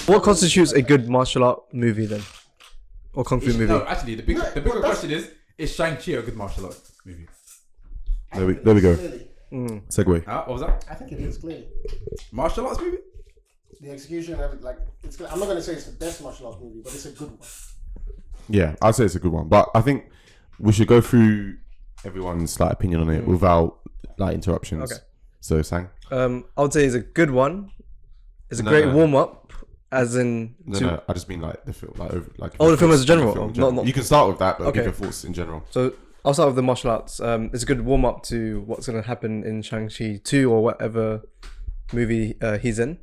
What constitutes a good martial art movie then? Or kung fu movie? No, actually, the bigger question is Shang Chi a good martial art movie? There we go. Clearly. Segue. What was that? I think it is clearly. Martial arts movie? The execution, I'm not going to say it's the best martial arts movie, but it's a good one. Yeah, I'd say it's a good one. But I think we should go through everyone's opinion on it without interruptions. Okay. So, Sang? I would say it's a good one. It's a great warm-up. As in... No, I just mean the film. The film as a general? Not... You can start with that, but give your thoughts in general. So, I'll start with the martial arts. It's a good warm-up to what's going to happen in Shang-Chi 2 or whatever movie he's in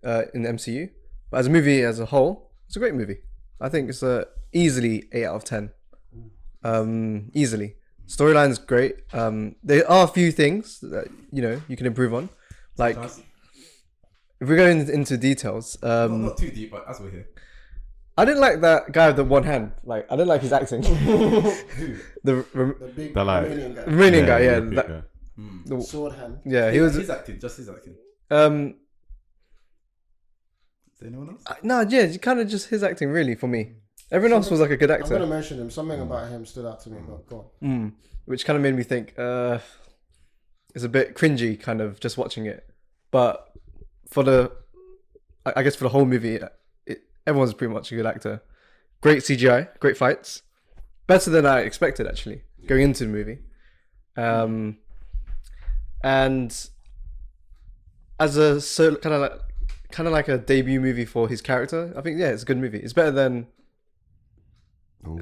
the MCU. But as a movie as a whole, it's a great movie. I think it's easily 8 out of 10. Easily. Storyline's great. There are a few things that, you can improve on. Like... If we're going into details, not too deep, but as we're here, I didn't like that guy with the one hand. I didn't like his acting. The big Romanian guy. Romanian guy, yeah. The sword hand. Yeah, he was his acting. Just his acting. Is there anyone else? No, yeah, kind of just his acting really for me. Everyone else was a good actor. I'm gonna mention him. Something about him stood out to me. But go on. Which kind of made me think it's a bit cringy, kind of just watching it, but. For the whole movie, everyone's pretty much a good actor. Great CGI, great fights, better than I expected actually going into the movie. And as a kind of like a debut movie for his character, I think it's a good movie. It's better than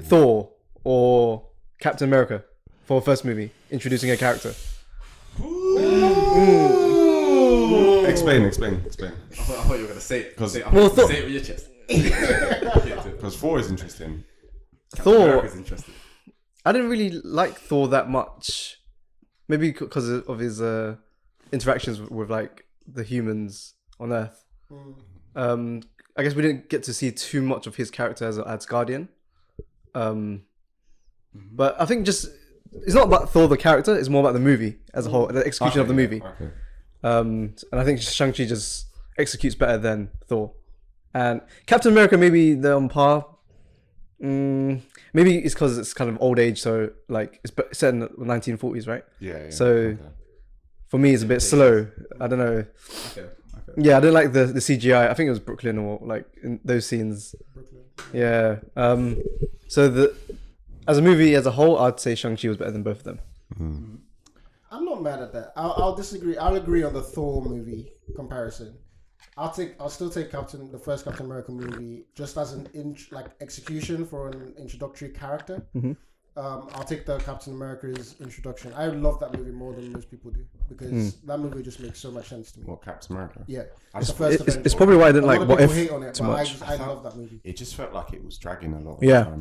Thor or Captain America for a first movie introducing a character. Explain. I thought you were going to say it. Say it with your chest. Because Thor is interesting. Thor is interesting. I didn't really like Thor that much. Maybe because of his interactions with the humans on Earth. I guess we didn't get to see too much of his character as Asgardian. But I think it's not about Thor the character. It's more about the movie as a whole, the execution of the movie. Okay. And I think Shang-Chi just executes better than Thor. And Captain America, maybe they're on par. Maybe it's because it's kind of old age, so it's set in the 1940s, right? Yeah. So for me, it's a bit slow. I don't know. Okay. Yeah, I didn't like the CGI. I think it was Brooklyn or in those scenes. Brooklyn. Yeah. So as a movie as a whole, I'd say Shang-Chi was better than both of them. I'm not mad at that. I'll disagree. I'll agree on the Thor movie comparison. I'll still take the first Captain America movie just as an execution for an introductory character. I'll take the Captain America's introduction. I love that movie more than most people do because that movie just makes so much sense to me. What, Captain America? Yeah, it's probably why I didn't like What If hate on it, too much. I love that movie. It just felt like it was dragging a lot. Yeah.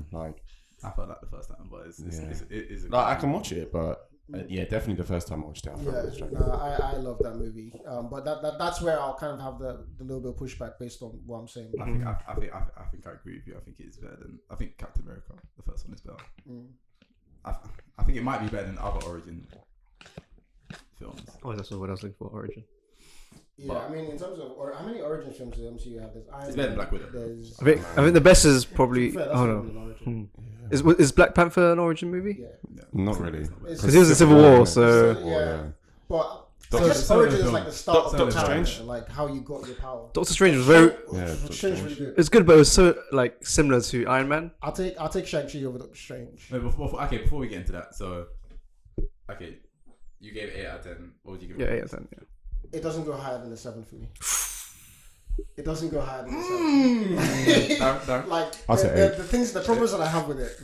I felt that the first time, but it is. I can watch it, but definitely the first time I watched it, I felt it was dragging. I love that movie. But that's where I'll kind of have the little bit of pushback based on what I'm saying. I think I agree with you. I think it is better than. I think Captain America, the first one, is better. I think it might be better than other origin films. Oh, that's not what I was looking for. Origin. Yeah, I mean, in terms of how many origin films does MCU have? It's better than Black Widow. I think the best is probably. No. Is Black Panther an origin movie? Yeah. Not really. Because he was in Civil War, so yeah. But I guess origin is like the start of the Strange. character, like how you got your power. Doctor Strange was very. Strange really good. It's good, but it was so similar to Iron Man. I'll take Shang-Chi over Doctor Strange. Wait, before we get into that, so you gave it 8 out of 10. What would you give it? Yeah, 8 out of 10. Yeah. It doesn't go higher than the 7 for me. It doesn't go higher than the 7. I'll say 8. The problems that I have with it,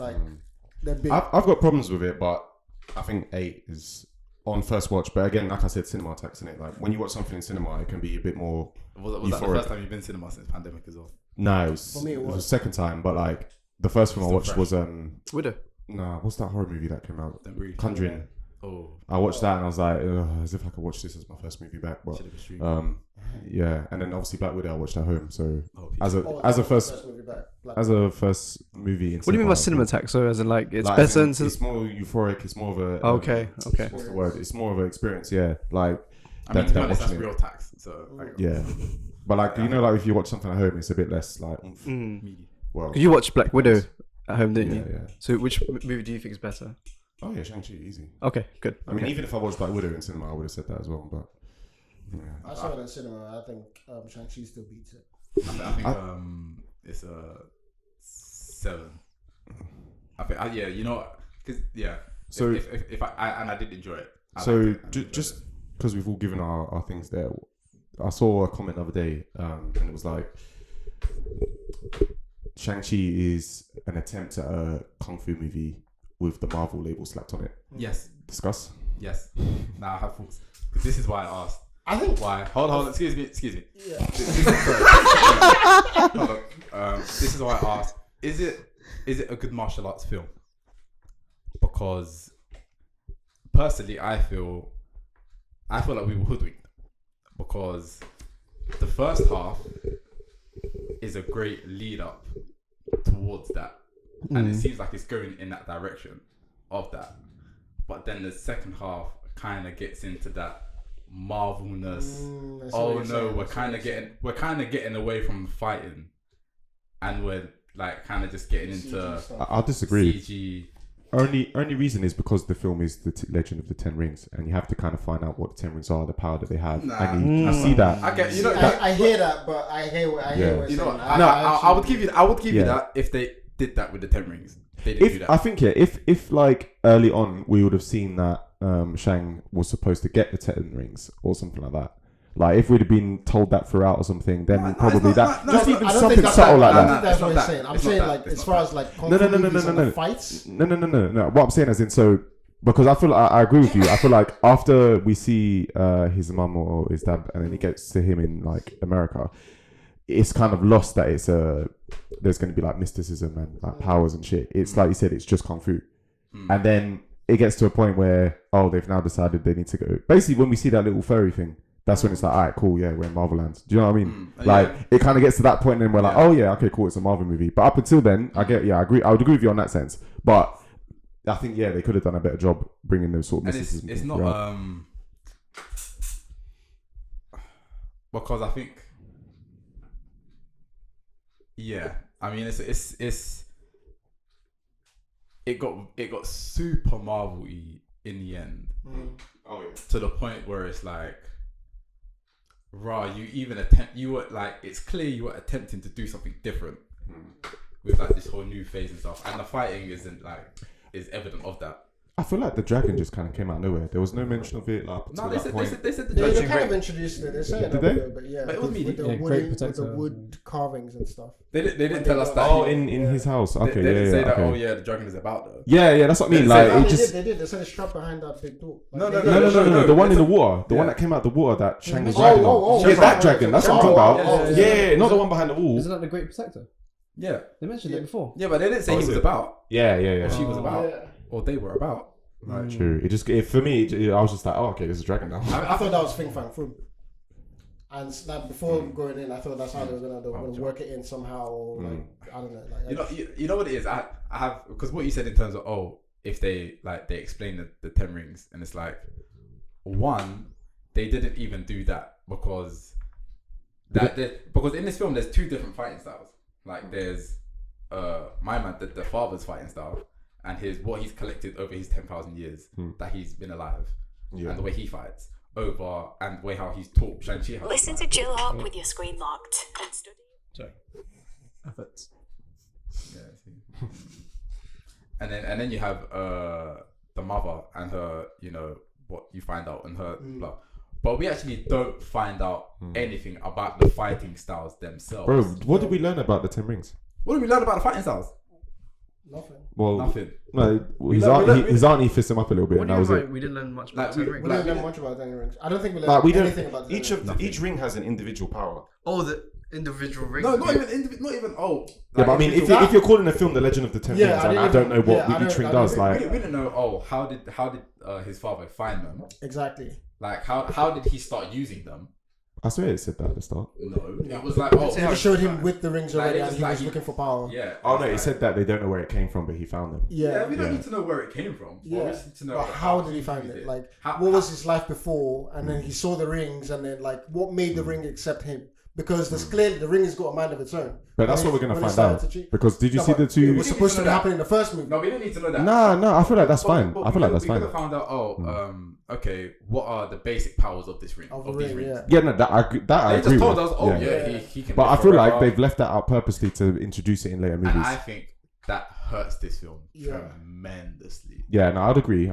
they're big. I've got problems with it, but I think 8 is on first watch, but again, like I said, cinema tax, innit? Like when you watch something in cinema, it can be a bit more. Was that the first time you've been to cinema since pandemic as well? No, it was, For me, it it was the was. second time, but like the first film I Still watched fresh. was Widow. what's that horror movie that came out? Don't breathe. Conjuring. Oh, I watched that and I was like, as if I could watch this as my first movie back, but should have been streamed. yeah, and then obviously Black Widow I watched at home. So Oh, as a Oh, as a that was first the movie back. Like, as a first movie. In What do you mean by cinema tax? So as in like it's Like, as better in, and it's more euphoric. It's more of a okay. What's the word? It's more of an experience. Yeah, like I mean, than to be honest, that's watching it. real tax. So like, Yeah, but like you know, like if you watch something at home, it's a bit less like. meaty. Well, Because you watched Black Widow at home, didn't yeah, you? yeah. So which movie do you think is better? Oh yeah, Shang Chi, easy. Okay, good. I mean, even if I watched Black Widow in cinema, I would have said that as well. But I saw it in cinema. I think Shang Chi still beats it. I think it's a 7. I think yeah, you know, because yeah. So- if I did enjoy it. just because we've all given our things there, I saw a comment the other day, and it was like, Shang-Chi is an attempt at a kung fu movie with the Marvel label slapped on it. yes, Discuss. yes. Now I have thoughts. 'Cause this is why I asked. I think. Why? Hold on. Excuse me. Yeah. Hold on. This is why I asked. Is it a good martial arts film? Because personally, I feel like we were hoodwinked, because the first half is a great lead up towards that, and it seems like it's going in that direction of that. But then the second half kind of gets into that Marvelness. That's Oh what no, you're saying. we're kind of getting away from fighting, and we're like kind of just getting into CG stuff. I'll disagree. CG. Only reason is because the film is the Legend of the Ten Rings, and you have to kind of find out what the Ten Rings are, the power that they have, Nah. and you see that. I get, you know, I hear that, but I hear what Yeah. you're you know, saying. I would give you Yeah. that if they did that with the Ten Rings. They didn't do If that. I think if like early on we would have seen that Shang was supposed to get the Ten Rings or something like that. Like if we'd have been told that throughout or something, then No, probably it's not- that no, just no, even I don't something think that's subtle like I that. think that's It's what not you're saying. that. I'm It's saying not like that. as far as like kung No, fu no, no, no, movies no, and no, the no. fights. No. What I'm saying is in so because I feel like I agree with you. I feel like after we see his mum or his dad, and then he gets to him in like America, it's kind of lost that it's there's going to be like mysticism and like powers and shit. It's like you said, it's just kung fu, and then it gets to a point where they've now decided they need to go. Basically, when we see that little furry thing, that's when it's like, all right, cool, yeah, we're in Marvel land. Do you know what I mean? Like it kind of gets to that point, and then we're like, oh yeah, okay, cool, it's a Marvel movie. But up until then, I agree. I would agree with you on that sense, but. I think they could have done a better job bringing those sort of And mysticism. it's not throughout. because I think I mean it got super Marvel-y in the end, to the point where it's like, it's clear you were attempting to do something different with like this whole new phase and stuff, and the fighting is evident of that. I feel like the dragon just kind of came out of nowhere. There was no mention of it. Like, No, to that point. they said the They dragon. kind of introduced it. They say it Did a they? little bit, yeah. But it was with meaty. the Yeah, great with the protector. wood carvings and stuff. They didn't tell us that. Oh, in his house. They Okay, didn't say that. okay. Oh yeah, the dragon is about though. Yeah, that's what I mean. They Like, said- it just. They did. They said it's trapped behind that big door. No, Like, no, they no, did. No. The one in the It's water. The one yeah. that came out the water that Shang was Oh, riding oh, on. oh, Yeah, oh, that oh, dragon. That's what I'm oh, talking oh, about. yeah, Yeah, not the one behind the wall. Isn't that the Great Protector? Yeah, They mentioned it before. yeah, but they didn't say Oh, he is was it? about, Yeah. or she was Oh. about, Yeah. or they were about. Like, True. For me, I was just like, oh, okay, there's a dragon now. I thought that was Fing Fang Foom. And like before going in, I thought that's how they were gonna work it in somehow. Or like I don't know. Like you know what it is. I have, because what you said in terms of if they explain the Ten Rings, and it's like, one, they didn't even do that because because in this film there's two different fighting styles. Like there's my man, the father's fighting style, and what he's collected over his 10,000 years that he's been alive, Yeah. and the way he fights over, and the way how he's taught Shang Chi how to Listen to fight. Jill Up with your screen locked and study. Sorry. Efforts. Yeah, I see. and then you have the mother and her, what you find out and her blah. But we actually don't find out anything about the fighting styles themselves. Bro, what did we learn about the Ten Rings? What did we learn about the fighting styles? Nothing. Well, Nothing. no, his auntie fist him up a little bit, What and do that you was mean? it. We didn't learn much Like, about we- Ten Rings. We don't know much about the rings. I don't think we learned Like we don't. anything about the rings. Each ring has an individual power. Oh, the individual rings. No, not even. Oh, Yeah, but I mean, if you're calling the film The Legend of the Ten Yeah, Rings, I and I didn't don't know even- what yeah, I each don't- ring I does, didn't- like. we didn't know. Oh, how did his father find them? Exactly. Like how did he start using them? I swear it said that at the start. No, it was like It just showed him with the rings Like, already, it and was he like was looking for power. Yeah. Oh no, like, it said that they don't know where it came from, but he found them. Yeah, we don't Yeah. need to know where it came from. Yeah. We just need to know But like, how did he find used it? Like, How- what was his life before? And then he saw the rings, and then like, what made Mm. the ring accept him? Because there's clearly the ring has got a mind of its own. But that's When what we're gonna when he find started out. to cheat. Because did you No, see but the It two? was supposed to be happening in the first movie. No, we didn't need to know that. No, I feel like that's fine. But I feel like that's we fine. could have found out. Okay, what are the basic powers of this ring? Of Of the these ring, rings? yeah. Yeah, no, that I agree They just with. told us, oh yeah, Yeah. he can. But I live feel like forever. they've left that out purposely to introduce it in later And movies. I think that hurts this film Yeah. tremendously Yeah, no, I'd agree.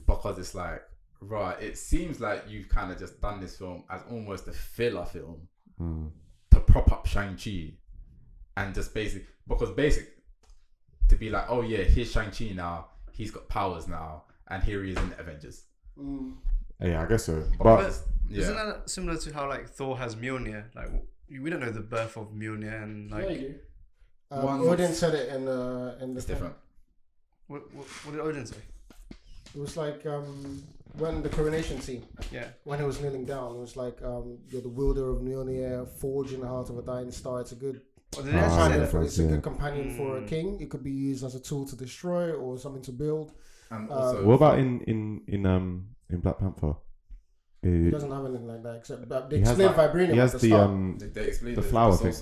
because it's like, right, it seems like you've kind of just done this film as almost a filler film Mm. to prop up Shang Chi, and just basic to be like, oh yeah, here's Shang Chi now. He's got powers now, and here he is in the Avengers. Mm. Yeah, I guess so. But But Yeah. isn't that similar to how like Thor has Mjolnir? Like we don't know the birth of Mjolnir, and Yeah, like you do. One- Odin said it in the It's thing. different. what did Odin say? It was like when the coronation scene, Yeah. when he was kneeling down, it was like you're the wielder of Mjolnir, forged in the heart of a dying star. It's a good What did they actually say companion that? for, it's a yeah. good companion for a Mm. king. It could be used as a tool to destroy or something to build. And also, what about in Black Panther? He doesn't have anything like that except but they He has explained like- vibranium he at has the the start. they explained the flower thing.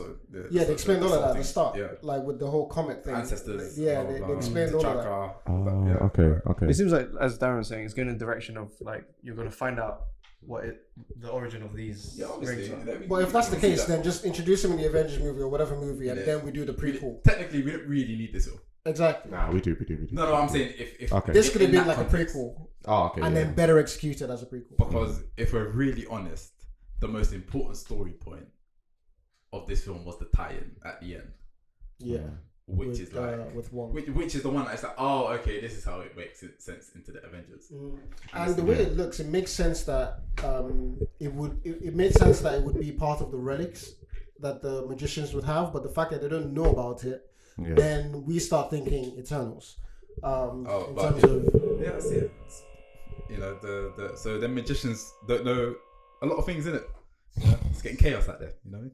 Yeah, they explained all of that at the start, Yeah. like with the whole comet thing. Ancestors. Yeah, blah, they blah, explained blah, all of that. chakra, Oh, yeah. okay. It seems like, as Darren was saying, it's going in the direction of like you're going to find out the origin of these Yeah, obviously. rings are. But if that's the we can see case, that. then just introduce him in the Avengers movie or whatever movie, and Yeah. then we do the prequel. Technically, we don't really need this film. Exactly. Nah, we do. No, I'm saying if Okay. This could have in been that like context. a prequel, Oh, okay. and yeah. then better executed as a prequel. Because if we're really honest, the most important story point of this film was the tie-in at the end, Yeah, which with, is like with Wong. which is the one that's like, oh, okay, this is how it makes sense into the Avengers. And the way it looks, it makes sense that it made sense that it would be part of the relics that the magicians would have, but the fact that they don't know about it, Yeah. then we start thinking Eternals. In but terms of yeah, that's it. You know, so the magicians don't know a lot of things in it. You know, it's getting chaos out there. You know,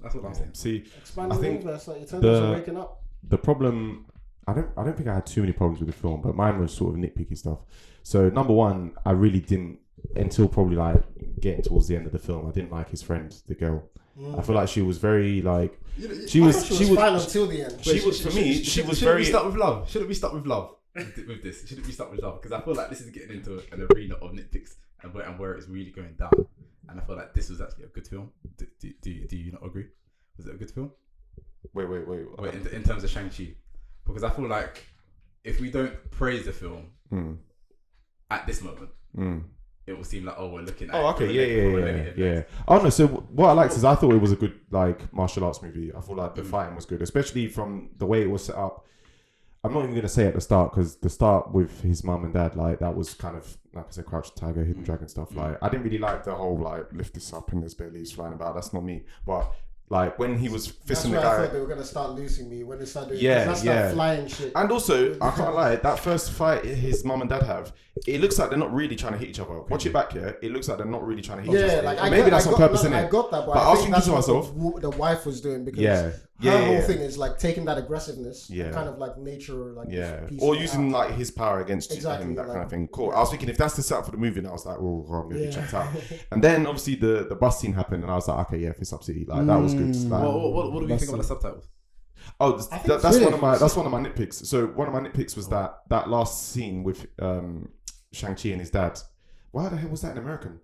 that's what I'm saying. See, expanding I the think universe, like Eternals the- are waking up. the problem, I don't think I had too many problems with the film, but mine was sort of nitpicky stuff. So number one, I really didn't, until probably like getting towards the end of the film, I didn't like his friend, the girl. I feel like she was very like she I was thought she was fine until the end. she was for me she was very We start with love. Shouldn't we start with love with this? Shouldn't we start with love? Because I feel like this is getting into an arena of nitpicks and where it's really going down. And I feel like this was actually a good film. Do you not agree? Was it a good film? wait. Wait, in terms of Shang-Chi, because I feel like if we don't praise the film at this moment, it will seem like, oh, we're looking at. Oh, okay, from a negative yeah. lens. Oh no, so what I liked is I thought it was a good like martial arts movie. I feel like the fighting was good, especially from the way it was set up. I'm not even gonna say at the start because the start with his mum and dad, like that was kind of like I said, Crouching Tiger, Hidden Dragon stuff. Like I didn't really like the whole like lift this up and there's bare leaves flying about. That's not me. But like when he was That's fisting where the I guy. thought they were gonna start losing me when they started doing Yeah, that's yeah. that flying shit. And also, I can't lie, that first fight his mum and dad have, it looks like they're not really trying to hit each other. Watch it back, yeah? It looks like they're not really trying to hit each Yeah, other. like Or maybe that's on purpose, innit? I got that, but But I I was think thinking that's to what myself, the wife was doing because Yeah. her Yeah, whole yeah. thing is like taking that aggressiveness, Yeah. and kind of like nature, like Yeah, just or piecing it using out. like his power against Exactly, him, that like- kind of thing. Cool. I was thinking if that's the setup for the movie, and I was like, well, I'm gonna be Yeah. checked out. And then obviously the bus scene happened, and I was like, okay, yeah, Fist Up City, like that was good. Like, What do we think about the subtitles? oh, I think that's it's one of my really- that's one of my nitpicks. So one of my nitpicks was that last scene with Shang Chi and his dad. Why the hell was that in American?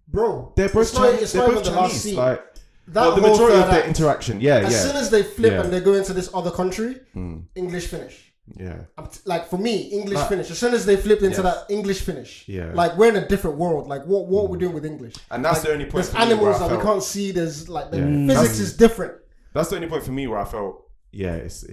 Bro, They're both it's not- Chinese. it's They're not both even the last Chinese. scene. Like, that well, the whole majority of third their act, interaction, yeah, as yeah, soon as they flip Yeah. and they go into this other country, Mm. English finish. yeah. Like for me, English Like- finish. As soon as they flipped into Yes. that English finish, Yeah. like we're in a different world. Like what are we doing with English? And that's Like, the only point There's for me where animals I that we felt- can't see. There's like the Yeah. physics That's- is different. That's the only point for me where I felt, yeah, it's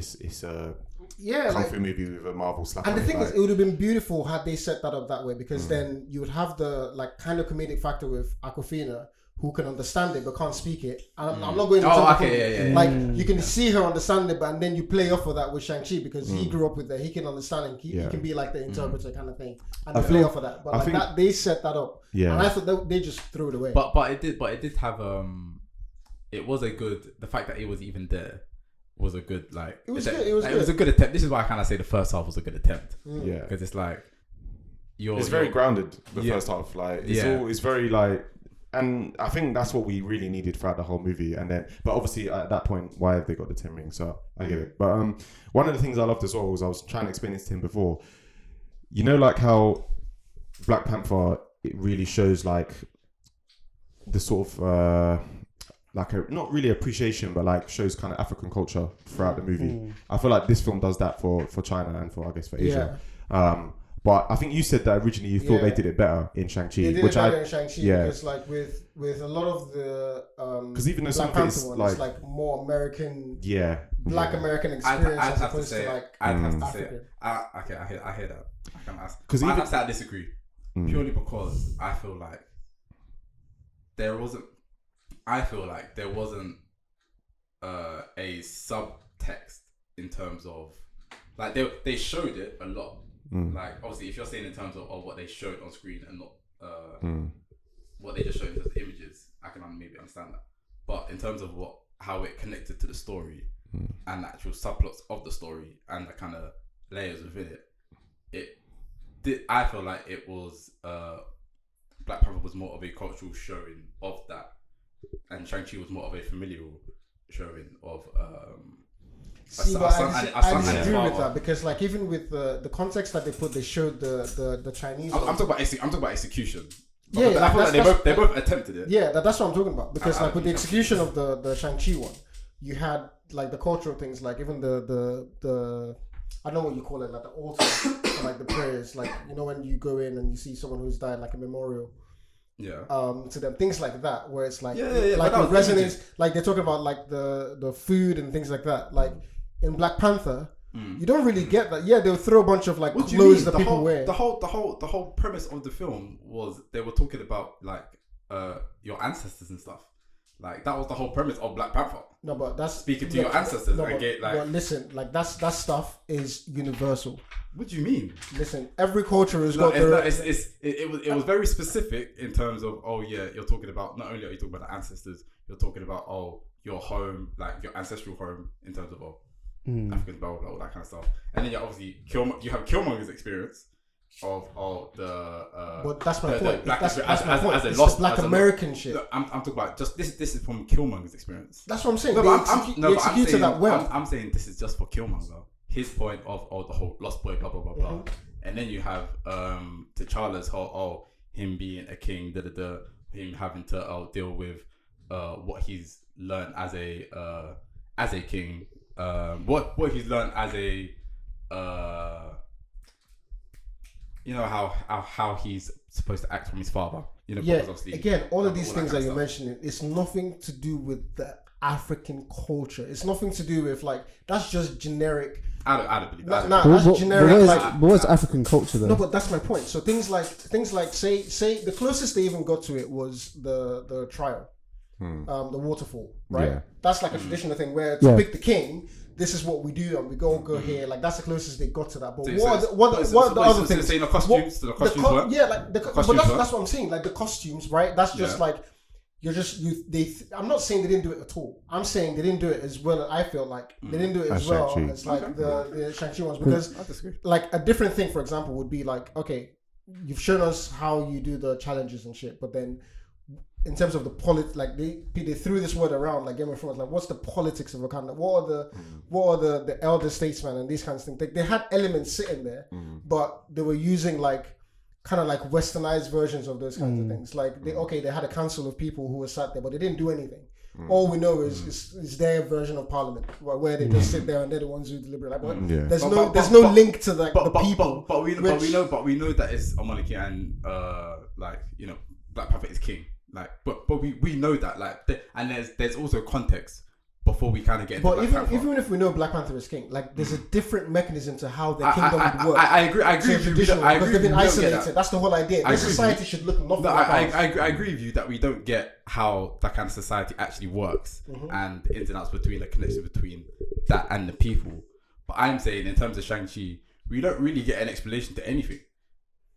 Yeah, kung like, fu movie with a Marvel slap. and the on it, thing is, like- it would have been beautiful had they set that up that way, because then you would have the like kind of comedic factor with Aquafina, who can understand it but can't speak it. And I'm not going to Oh, tell the okay, point. yeah. Like you can see her understand it, but and then you play off of that with Shang Chi because he grew up with it. He can understand it. He can be like the interpreter kind of thing, and they play off of that. But like that, they set that up. Yeah. And I thought they just threw it away. But it did have it was a good, the fact that it was even there was a good, like, It was good. It was a good attempt. This is why I kind of say the first half was a good attempt, Yeah. because it's like It's very grounded. The Yeah. first half, like Yeah. it's very like, and I think that's what we really needed throughout the whole movie. And then, but obviously at that point, why have they got the 10 rings? So I get it. But one of the things I loved as well was, I was trying to explain this to him before. You know, like how Black Panther, it really shows like the sort of like a not really appreciation, but like shows kind of African culture throughout the movie. I feel like this film does that for China and for, I guess, for Asia. But I think you said that originally you thought they did it better in Shang-Chi, They did which it better in Shang-Chi, yeah. because like with a lot of the because even though some Black of it's Panther one, it's like more American, Black American experience I'd as have to opposed say, to like I'd have to say, African. okay, I hear that. I can ask, 'Cause I'd even- have to say I disagree, purely because I feel like there wasn't a subtext in terms of, like, they showed it a lot. Like, obviously, if you're saying in terms of what they showed on screen and not what they just showed in terms of images, I can maybe understand that. But in terms of how it connected to the story and the actual subplots of the story and the kind of layers within it, I feel like it was Black Panther was more of a cultural showing of that, and Shang-Chi was more of a familial showing of See, but I disagree with father. that, because like even with the context that they put, they showed the Chinese. I'm talking about execution. Yeah, Because I feel like they both attempted it. Yeah, that's what I'm talking about. Because I like with the think execution of the Shang-Chi one, you had like the cultural things, like even the I don't know what you call it, like the altar, or like the prayers, like, you know, when you go in and you see someone who's died, like a memorial. Yeah. To them, things like that, where it's like, Yeah, like but with that was resonance, like they're talking about like the food and things like that. Like in Black Panther, you don't really get that. Yeah, they'll throw a bunch of like What do you clothes mean? that people wear. The whole premise of the film was they were talking about like your ancestors and stuff. Like that was the whole premise of Black Panther. No, but that's Speaking to your ancestors and get like. But listen, like that stuff is universal. What do you mean? Listen, every culture has No, got their. it was very specific in terms of, oh yeah, you're talking about, not only are you talking about the ancestors, you're talking about your home, like your ancestral home in terms of African blah, all that kind of stuff. And then you obviously you have Killmonger's experience of the But that's my point. Black That's as my point. a It's lost the Black as a American shit. Look, I'm talking about just this is from Killmonger's experience. That's what I'm saying. No, They but I'm executed saying, that well. I'm saying this is just for Killmonger. His point of the whole lost boy, blah blah blah blah, and then you have T'Challa's whole him being a king, him having to deal with what he's learned as a king, what he's learned as a you know how he's supposed to act from his father. You know, Yeah, because obviously again, all of these that things kind that of you're stuff. mentioning, it's nothing to do with the African culture. It's nothing to do with like, that's just generic. I don't believe that. Nah, But that's what, generic. but what is African culture though? No, but that's my point. So things like say the closest they even got to it was the trial, the waterfall, right? Yeah. That's like a traditional thing where to Yeah. pick the king, this is what we do, and we go here. Like that's the closest they got to that. But So- what are the other so things? saying the costumes, the costumes work? Yeah, like but costumes work? that's what I'm saying. Like the costumes, right? That's just Yeah. like I'm not saying they didn't do it at all. I'm saying they didn't do it as well. I feel like they didn't do it as As well Shang-Chi. as like the Shang-Chi ones, because I disagree. like a different thing, for example, would be like, okay, you've shown us how you do the challenges and shit, but then in terms of the like they threw this word around like Game of Thrones, like what's the politics of Wakanda? What are the elder statesmen and these kinds of things? They had elements sitting there, but they were using like kind of like westernized versions of those kinds of things. Like they had a council of people who were sat there, but they didn't do anything. All we know is their version of parliament, where they just sit there and they're the ones who deliberate. Like, Yeah. there's But- no link to like the people. But we know that it's a monarchy and like, you know, Black Panther is king. Like, but we know that, like, and there's also context before we kind of get into But Black even Panther. even if we know Black Panther is king, like there's a different mechanism to how the kingdom would work. I agree. I agree So with you. traditional, I because agree they've been with you, we don't get isolated. that. That's the whole idea. I This agree with society you. should look nothing No, like I ours. agree with you that we don't get how that kind of society actually works and the ins and outs between the connection between that and the people. But I'm saying in terms of Shang-Chi, we don't really get an explanation to anything.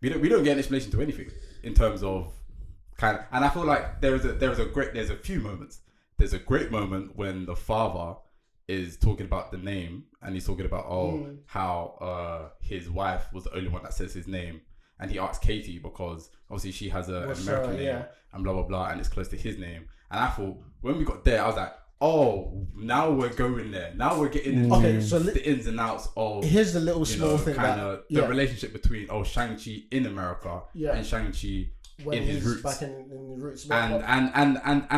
We don't get an explanation to anything in terms of kind of, and I feel like there's a few moments. There's a great moment when the father is talking about the name and he's talking about how his wife was the only one that says his name, and he asks Katie because obviously she has an American name and blah blah blah and it's close to his name. And I thought when we got there I was like, oh, now we're going there, now we're getting into the ins and outs of, here's the little small thing kind that of the relationship between Shang-Chi in America and Shang-Chi when in his he's roots. back in the roots. And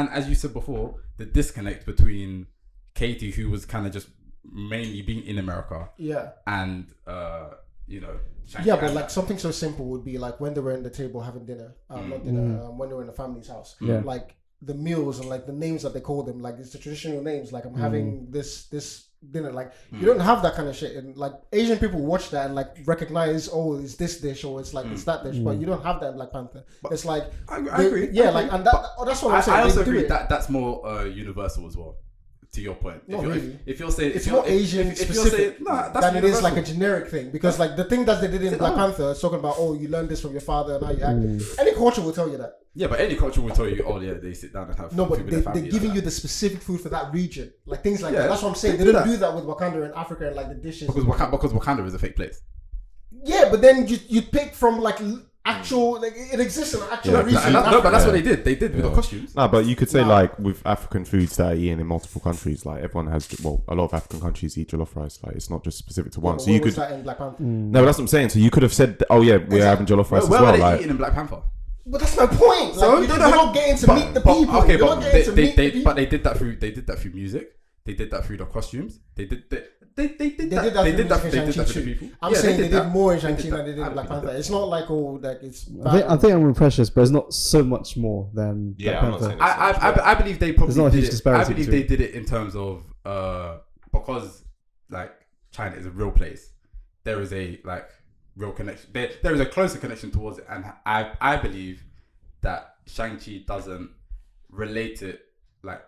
as you said before, the disconnect between Katie, who was kind of just mainly being in America, and Shang-Chi but like something so simple would be like when they were in the table having dinner, not dinner, when they were in the family's house, like the meals and like the names that they call them, like it's the traditional names, like I'm having this dinner, like you don't have that kind of shit, and like Asian people watch that and like recognize, oh, it's this dish or it's like it's that dish, but you don't have that in Black Panther. But it's like I agree, like, and that's what I'm saying. I also They do agree it. that's more universal as well. To your point, Not really. if you're saying It's more Asian specific than it is like a generic thing, because like the thing that they did in Black Panther is talking about, oh, you learned this from your father and how you act. Any culture will tell you that. Yeah, but any culture will tell you, oh yeah, they sit down and have No, food but with their they're family giving like you that. the specific food for that region, like things like Yeah, that. That's what I'm saying. they They do don't that. do that with Wakanda and Africa and like the dishes. because Wakanda is a fake place. Yeah, but then you pick from like actual, like it exists in an actual region. No, but that's what they did. They did with the costumes. No, but you could say like with African foods that are eaten in multiple countries, like everyone has, well, a lot of African countries eat jollof rice. Like it's not just specific to one. But So you where was could. that in Black Panther? No, but that's what I'm saying. So you could have said, oh yeah, we're having jollof rice as Where well. were they Like eating in Black Panther? But that's my point. Like, So you're not getting to meet the people. Okay, You're but not getting to meet the people. but they did that through music. They did that through the costumes. They did that They did that for in the Shang-Chi people. I'm saying they did more in They Shang-Chi did than that. they did I in Black did Panther. that. It's not like, oh, like it's I think I'm with Precious, but it's not so much more than Yeah, Black I'm not Panther. saying it's- I believe they probably There's not a did huge it. I disparity believe between- they did it in terms of because like China is a real place. There is a like real connection. There is a closer connection towards it, and I believe that Shang-Chi doesn't relate it like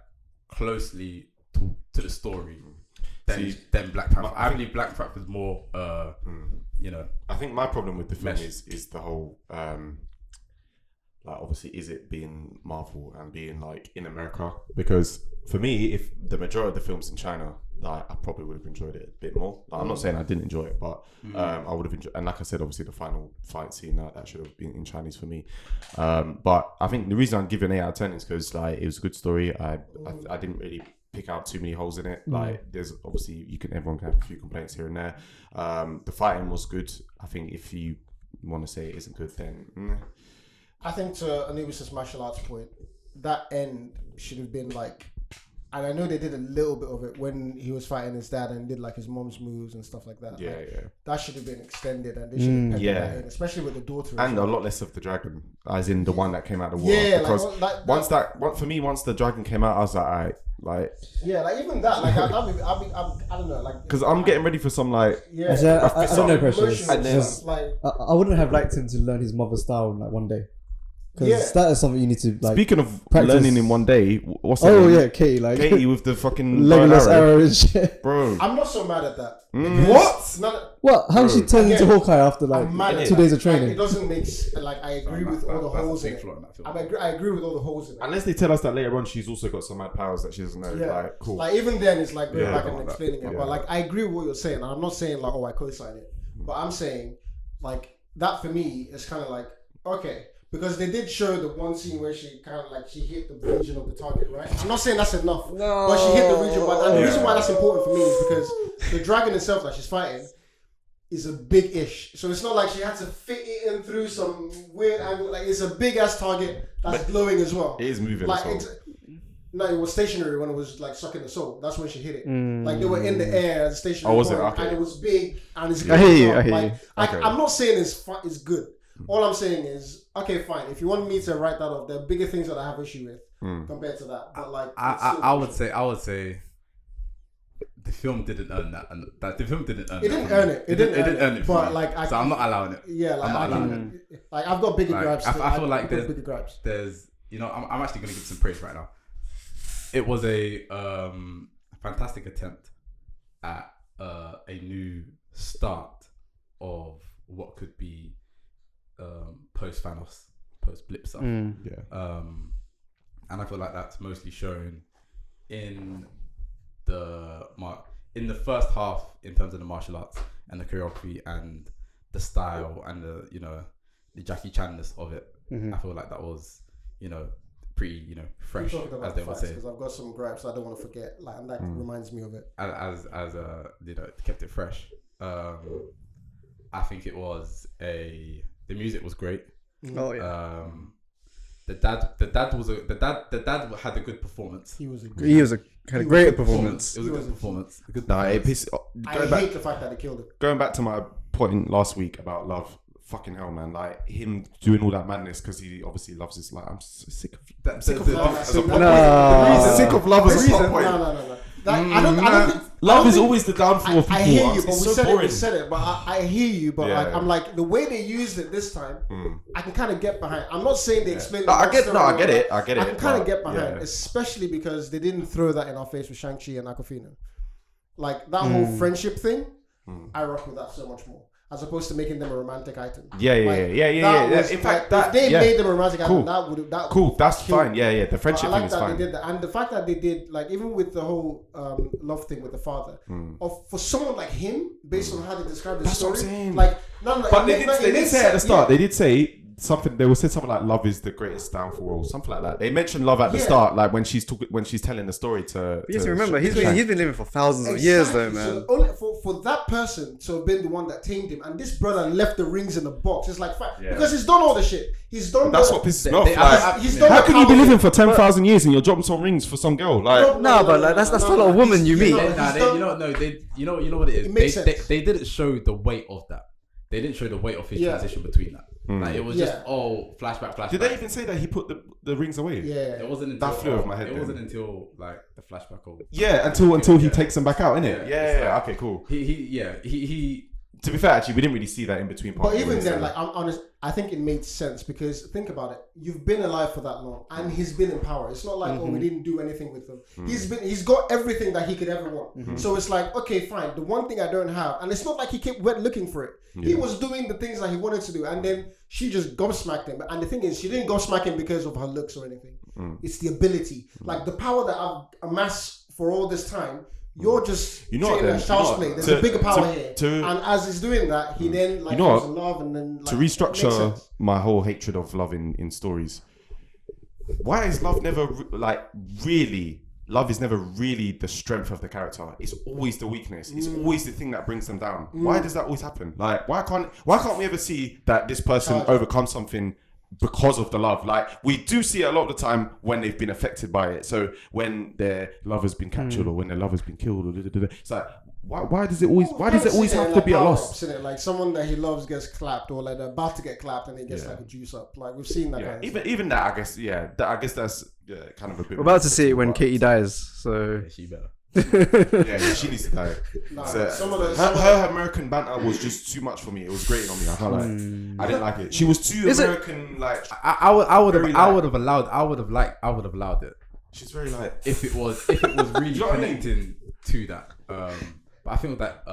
closely to the story than Black Panther. I believe Black Panther is more I think my problem with the film Mesh. is the whole like obviously is it being Marvel and being like in America, because for me if the majority of the films in China, like, I probably would have enjoyed it a bit more. Like, I'm not saying I didn't enjoy it, but I would have enjoyed, and like I said, obviously the final fight scene that should have been in Chinese for me. But I think the reason I'm giving 8 out of 10 is because like it was a good story. I didn't really pick out too many holes in it. Like there's obviously everyone can have a few complaints here and there. The fighting was good. I think if you want to say it isn't good, then I think to Anubis' martial arts point, that end should have been like, and I know they did a little bit of it when he was fighting his dad and did like his mom's moves and stuff like that. yeah, Like, yeah. that should have been extended and they should have peppered yeah. that in, especially with the daughter. as And a well. lot less of the dragon, as in the one that came out of the water. Yeah, because like, for me, once the dragon came out, I was like, alright, like, yeah, like even that, like I don't know, like because I'm getting ready for some like, yeah, Actually, I don't know, Precious. emotional And then- stuff, like I wouldn't have liked him to learn his mother's style in like one day. Because Yeah. that is something you need to like. speaking of practice. learning in one day, what's her Oh name? yeah, Katie, like Katie with the fucking bow and Legolas arrow. arrow and shit. Bro. I'm not so mad at that. What? Not, What? How she turned into Again, Hawkeye after like I'm mad at 2 that. days of Like, training? it doesn't make like I agree with all the holes in it. I agree with all the holes in it. Unless they tell us that later on, she's also got some mad powers that she doesn't know. Yeah, Like, cool. Like even then, it's like going Yeah, back I and like that. explaining it. Yeah. But like I agree with what you're saying, and I'm not saying like, oh, I co-sign it, but I'm saying like that for me is kind of like okay, because they did show the one scene where she kind of like she hit the region of the target, right? I'm not saying that's enough, but she hit the region. But and the reason why that's important for me is because the dragon itself that she's fighting is a big ish. So it's not like she had to fit it in through some weird angle. Like it's a big ass target that's glowing as well. It is moving Like as well. no, it was stationary when it was like sucking the soul. That's when she hit it. Like they were in the air as stationary. Oh, was it? point, Okay. And it was big and it's I hear you, going I hear up. you. Like, Okay. I'm not saying it's good. All I'm saying is, okay, fine. If you want me to write that off, there are bigger things that I have issue with compared to that. But like, it's still I would say the film didn't earn that, and that the film didn't earn. It didn't earn it. It didn't earn it. for But me. like, so I'm not allowing it. Yeah, like I'm not allowing it. like I've got bigger Like, gripes. I feel like I've got there's bigger gripes. I'm actually going to give some praise right now. It was a fantastic attempt at a new start of what could be post Thanos, post Blip stuff. Yeah. And I feel like that's mostly shown in the first half in terms of the martial arts and the choreography and the style and the Jackie Chan-ness of it. I feel like that was pretty fresh, as they would say. Because I've got some gripes I don't want to forget, like, and that reminds me of it. As kept it fresh. I think it was the music was great. Oh yeah. The dad had a good performance. He was a Had a great performance. It was a good performance. A good Nah, performance. I hate the fact that they killed him. Going back to my point last week about love, fucking hell, man! Like him doing all that madness because he obviously loves his. Like, I'm so sick of sick of love as a plot point. Sick of love as a plot point. No. I don't think Love is always the downfall of people. I hear you, but It's we so said boring. it. We said it, but I hear you. But Yeah. like, I'm like the way they used it this time. I can kind of get behind. I'm not saying they explained. No, I get it. I can kind but, of get behind, yeah. especially because they didn't throw that in our face with Shang Chi and Aquafina. Like that whole friendship thing, I rock with that so much more. As opposed to making them a romantic item. Yeah. In fact, if they made them a romantic item, that cool. That's kill fine. me. Yeah. The friendship I like thing is that fine. they did that, and the fact that they did, like, even with the whole love thing with the father, for someone like him, based on how they describe the That's story, what I'm saying. like, no, But they it did say at the start. They did say something. They will say something like "love is the greatest downfall" or something like that. They mentioned love at the start, like when she's telling the story to. You have to remember, he's been living for thousands of years, though, man. So only for that person to have been the one that tamed him, and this brother left the rings in the box. It's like because he's done all the shit. He's done. That's what pisses me off. He's done How the can you be power living thing. for 10,000 years and you're dropping some rings for some girl? Like, No, but like that's not a woman you meet. You know what it It makes is. sense. They didn't show the weight of that. They didn't show the weight of his transition between that. Like it was just flashback. did they even say that he put the rings away? Yeah. It wasn't until That flew over my head It then. wasn't until like the flashback of Until he takes them back out, innit? Yeah. Yeah. Okay, cool. He To be fair, actually, we didn't really see that in between parts. But even then, like, I'm honest, I think it made sense because think about it. You've been alive for that long, and he's been in power. It's not like we didn't do anything with him. He's got everything that he could ever want. So it's like, okay, fine. The one thing I don't have, and it's not like he went looking for it. He was doing the things that he wanted to do, and then she just gobsmacked him. And the thing is, she didn't gobsmack him because of her looks or anything. It's the ability, like the power that I've amassed for all this time. You're just treating it as child's play. There's a bigger power here. And as he's doing that, he then like falls in love and then like, to restructure my whole hatred of love in stories. Why is love never love is never really the strength of the character? It's always the weakness. It's always the thing that brings them down. Why does that always happen? Like why can't we ever see that this person overcomes something because of the love? Like we do see it a lot of the time when they've been affected by it. So when their lover's been captured or when their lover's been killed, or it's like why does it always have to be a loss? Like someone that he loves gets clapped, or like they're about to get clapped and he gets like a juice up. Like we've seen that. Kind of Even that, I guess. I guess that's kind of a bit. We're about to see it when Katie dies, so she better. She needs to die. No, Her American banter was just too much for me. It was grating on me. I can't lie. I didn't like it. She was too American. Like I would have allowed it. She's very like if it was really you know what I mean? connecting to that. But I think that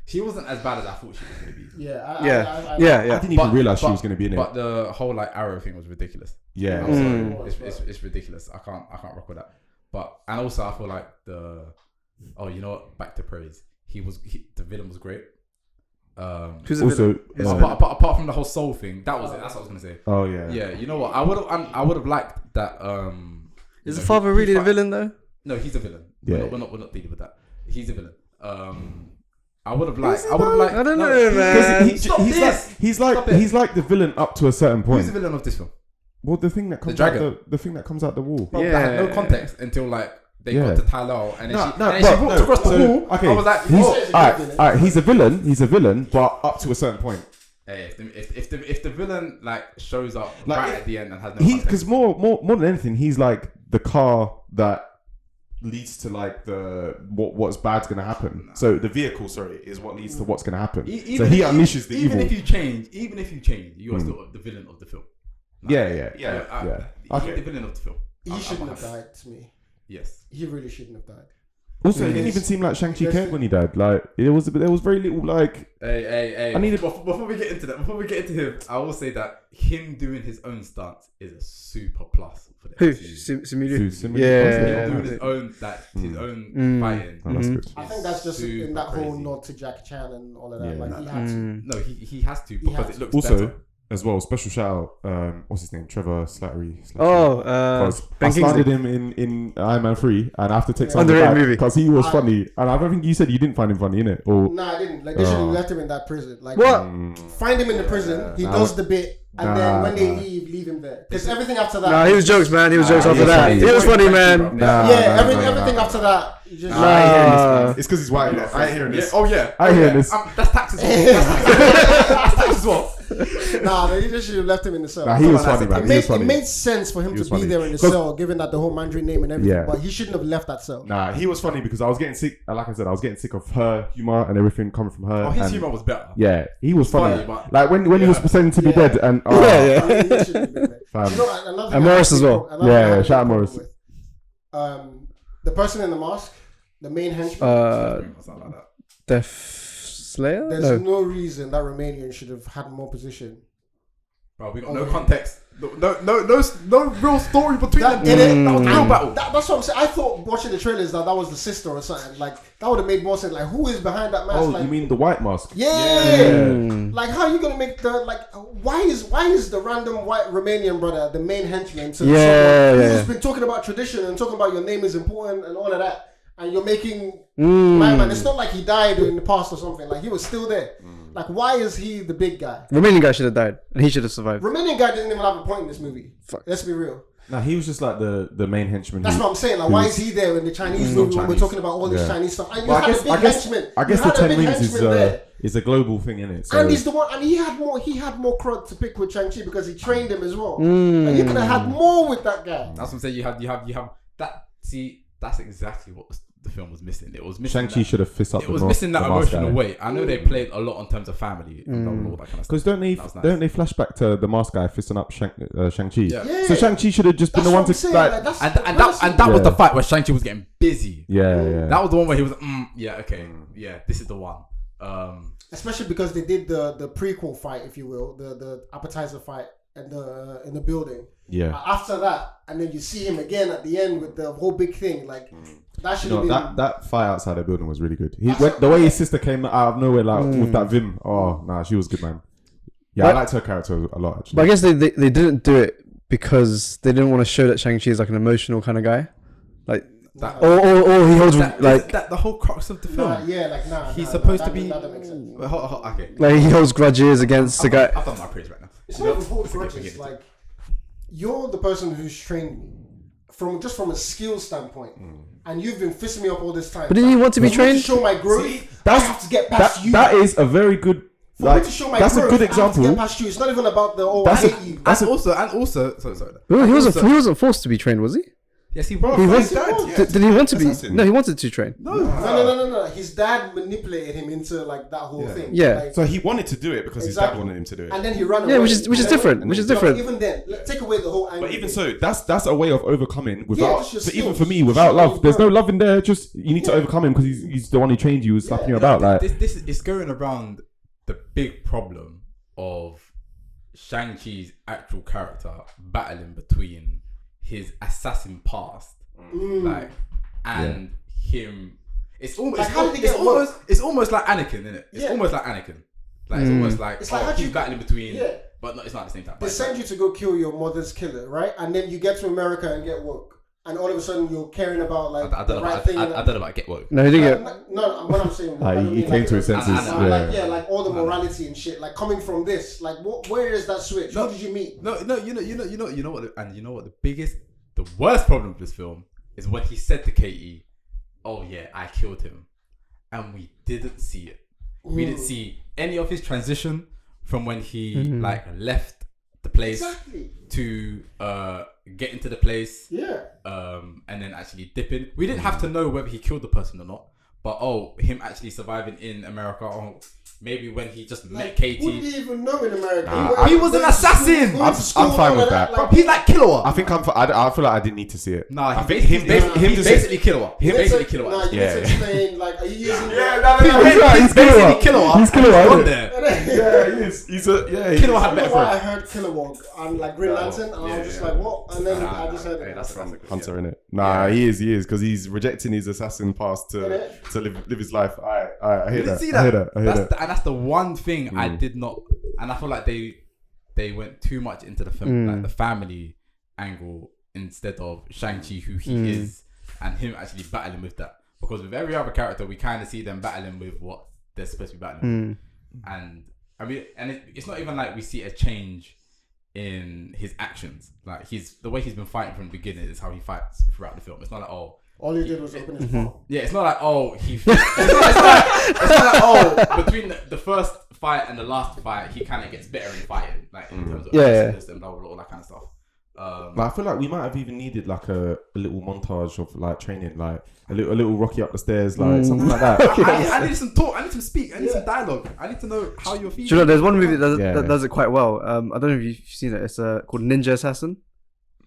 she wasn't as bad as I thought she was going to be. I didn't even realize she was going to be in it. But the whole like arrow thing was ridiculous. Yeah, I'm sorry. It's ridiculous. I can't rock with that. But and also I feel like you know what? Back to praise. The villain was great. who's also apart from the whole soul thing, that was it. That's what I was gonna say. Oh yeah. Yeah, you know what? I would have liked that. Is the father really the villain though? No, he's a villain. Yeah. We're not dealing with that. He's a villain. I would have liked. I don't know, man. He's like the villain up to a certain point. Who's the villain of this film? Well, the thing that comes dragon. out the thing that comes out the wall. But that had no context until like they got to Tylal and then she walked across the wall. Okay, I was like, all right. He's a villain, but up to a certain point. Hey, if the villain like shows up Like, right at the end and has no context. Because more than anything, he's like the car that leads to like the what's bad's gonna happen. So the vehicle, is what leads to what's gonna happen. So he unleashes the evil. Even if you change, you are still the villain of the film. Yeah. He's Okay. the villain of the film. He shouldn't have died to me. Yes. He really shouldn't have died. Also, it didn't even seem like Shang Chi cared when he died. Like there was very little like. Hey. I needed before we get into that, before we get into him, I will say that him doing his own stunts is a super plus for the Who? MCU. Simu? Yeah. Him doing his own fighting. Oh, that's good. I think that's just in Super that whole crazy. nod to Jackie Chan and all of that. Yeah. Like he had to. No, he has to because has it to. looks Also, better. as well, special shout out. What's his name? Trevor Slattery. Oh, Because Ben I started Kingsley. him in Iron Man 3 and I have to take some Underrated movie. because he was funny and I don't think you said you didn't find him funny, innit? Or Nah, I didn't. Like they should have left him in that prison. Like What? find him in the prison. He does the bit, and then when they leave him there. Because everything after that. Nah, he was jokes, man. He was jokes Nah, after he was that. funny. He was funny, man. Everything after that. You just I ain't hearing this, man. It's because he's white. innit? I ain't hearing this. I hear this. That's tax as well. That's tax as well. Nah, they just should have left him in the cell. Nah, he was funny, man. He was It funny. made sense for him He to was be funny. there in the 'Cause- cell, given that the whole Mandarin name and everything. Yeah. But he shouldn't have left that cell. Nah, he was funny because I was getting sick. Like I said, I was getting sick of her humor and everything coming from her. Oh, his and- humor was better. Yeah, he was funny. but- Like when he was pretending to be Yeah. dead and I mean, he shouldn't have been there. Fam. You know, another thing And I Morris had a as big well. pro- another thing I had a big shout out problem Morris. with. The person in the mask, the main henchman. Something like that. Death Slayer? There's No. no reason that Romanian should have had more position. Bro, we got no context. No real story between That, them. in it, That was real battle. that's what I'm saying. I thought watching the trailers that was the sister or something. Like that would have made more sense. Like who is behind that mask? oh, like, you mean the white mask? yeah. Like how are you gonna make the like? Why is the random white Romanian brother the main henchman to someone who's been talking about tradition and talking about your name is important and all of that, and you're making my man? It's not like he died in the past or something. Like he was still there. Like why is he the big guy? Romanian guy should have died, and he should have survived. Romanian guy didn't even have a point in this movie. Let's be real. Nah, he was just like the main henchman. That's what I'm saying. Like, why is he there in the Chinese movie when we're Chinese. talking about all this Yeah. Chinese stuff? And you Well, had a big henchman. I guess You the had a 10 big Rings henchman there. is a global thing, innit? So And he's the one, and he had more crud to pick with Shang Chi because he trained him as well. And you could have had more with that guy. That's what I'm saying. You have that. See, that's exactly what the film was missing. It was missing. Shang-Chi should have fist up It the was North- missing that the mask emotional guy. weight. I know they played a lot in terms of family and all that kind of stuff. Because don't That was nice. they flash back to the mask guy fisting up Shang-Chi? Yeah. So Shang-Chi should have just been That's the one what I'm to saying. like. Like, that's And the person. that was the Yeah. fight where Shang-Chi was getting busy. Yeah. That was the one where he was yeah, this is the one. Especially because they did the prequel fight, if you will, the appetizer fight in the building. Yeah. After that, and then you see him again at the end with the whole big thing. Like that should have No, been. that fight outside the building was really good. The way his sister came out of nowhere, like with that vim. Oh, nah, she was good, man. Yeah, But- I liked her character a lot. Actually, But I guess they didn't do it because they didn't want to show that Shang-Chi is like an emotional kind of guy. Like, That- or he holds, like, that the whole crux of the film. He's supposed to be. That doesn't make sense. Okay. like he holds grudges against the guy. I've done my praise right now. It's not even hold grudges. Like you're the person who's trained me from a skill standpoint, and you've been fisting me up all this time. But didn't he want to be For me trained? To show my growth, I have to get past you. that is a very good. For Like, me to show my that's growth, a good I have to get example. past you. It's not even about the I That's hate you. And also, sorry. He wasn't forced to be trained, was he? Yes, he was. He was. Yeah. Did he want to be? Assassin. No, he wanted to train. No. His dad manipulated him into like that whole thing. Yeah. Like, So he wanted to do it because his dad Exactly. wanted him to do it. and then he ran away. Yeah, which is different. Which is different. Even then, take away the whole angle. But even so, that's a way of overcoming without. just your so even skills. for me, without Show love, you there's no growth. love in there. Just you need to overcome him because he's the one who trained you, slapping you about. Like This is going around the big problem of Shang-Chi's actual character battling between his assassin past, like, and him. It's almost, Like, how did he get work? it's almost like Anakin, isn't it? It's Yeah. almost like Anakin. Like it's almost like, It's like, how'd he's you- battling between, Yeah. but no, it's not at the same time. They But send you to go kill your mother's killer, right? And then you get to America and get woke, and all of a sudden you're caring about like I the don't right thing. know. I don't know about get woke. No, he didn't get. No, what I'm saying. Ah, I he mean, came to his senses. like all the morality and shit. Like coming from this, like where is that switch? No. Who did you meet? No, you know what, and you know what the worst problem with this film is when he said to Katie, "Oh yeah, I killed him," and we didn't see it. We didn't see any of his transition from when he like left the place Exactly. to get into the place, Yeah. and then actually dip in. We didn't have to know whether he killed the person or not, but him actually surviving in America, or maybe when he just met Katie. Wouldn't you even know in America? He was an assassin. I'm fine with that. Bro, he's like Killua. I think I feel like I didn't need to see it. Nah, I he's think basically Killua. He's basically Killua. Nah, you need to explain, like, are you using... He's basically Killua. He's Killua. On there. Yeah, he is. Killua had better I friends. heard Kilowog and like Green Lantern, and I was just like, what? And then I just heard it. That's a good Hunter, innit? Nah, he is, because he's rejecting his assassin past to live his life. I hear that. I hear that. And that's the one thing I did not, and I feel like they went too much into the like the family angle instead of Shang Chi, who he is, and him actually battling with that. Because with every other character, we kind of see them battling with what they're supposed to be battling with. And I mean, and it's not even like we see a change in his actions. Like the way he's been fighting from the beginning is how he fights throughout the film. It's not like all he did was open his palm. Yeah, it's not like it's not like between the first fight and the last fight, he kind of gets better in fighting, like in terms of and all that kind of stuff. I feel like we might have even needed like a little montage of like training, like a little Rocky up the stairs, like something like that. I need some talk. I need some speak. I need some dialogue. I need to know how you're feeling. Do you know, there's one movie that does it quite well. I don't know if you've seen it. It's called Ninja Assassin.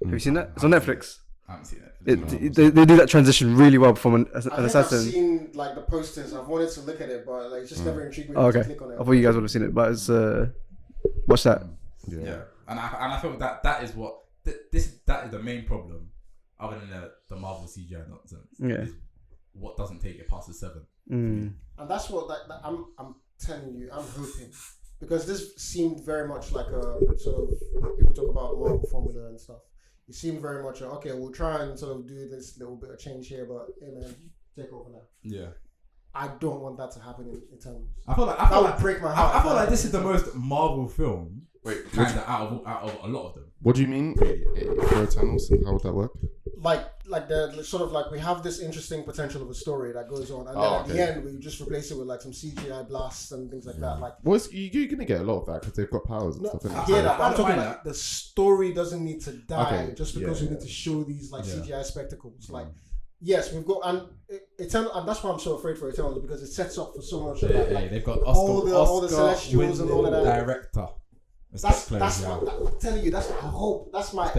Have you seen that? It's on Netflix. I haven't seen it. They do that transition really well from an assassin. I've seen like the posters. I've wanted to look at it, but like it's just never intrigued me to click on it. I thought you guys would have seen it, but it's watch that. Yeah. And I feel that is what that is the main problem, other than the Marvel CGI nonsense. Yeah. Is what doesn't take it past the 7. And that's what I'm telling you. I'm hoping, because this seemed very much like a sort of, people talk about Marvel formula and stuff. It seemed very much okay, we'll try and sort of do this little bit of change here, but hey man, take over now. Yeah. I don't want that to happen in Eternals. I feel like that would break my heart. I feel like this is the most Marvel film. Kind of out of a lot of them. What do you mean for Eternals? How would that work? Like the sort of like we have this interesting potential of a story that goes on, and then at the end we just replace it with like some CGI blasts and things like that. Like, well, you're gonna get a lot of that because they've got powers and stuff. I hear that, but I'm talking like the story doesn't need to die just because we need to show these like CGI spectacles. Like, yes, we've got and Eternal, and that's why I'm so afraid for Eternals, because it sets up for so much. They've got all the Celestials and all of that. Director. That's what I'm telling you. That's my hope. That's my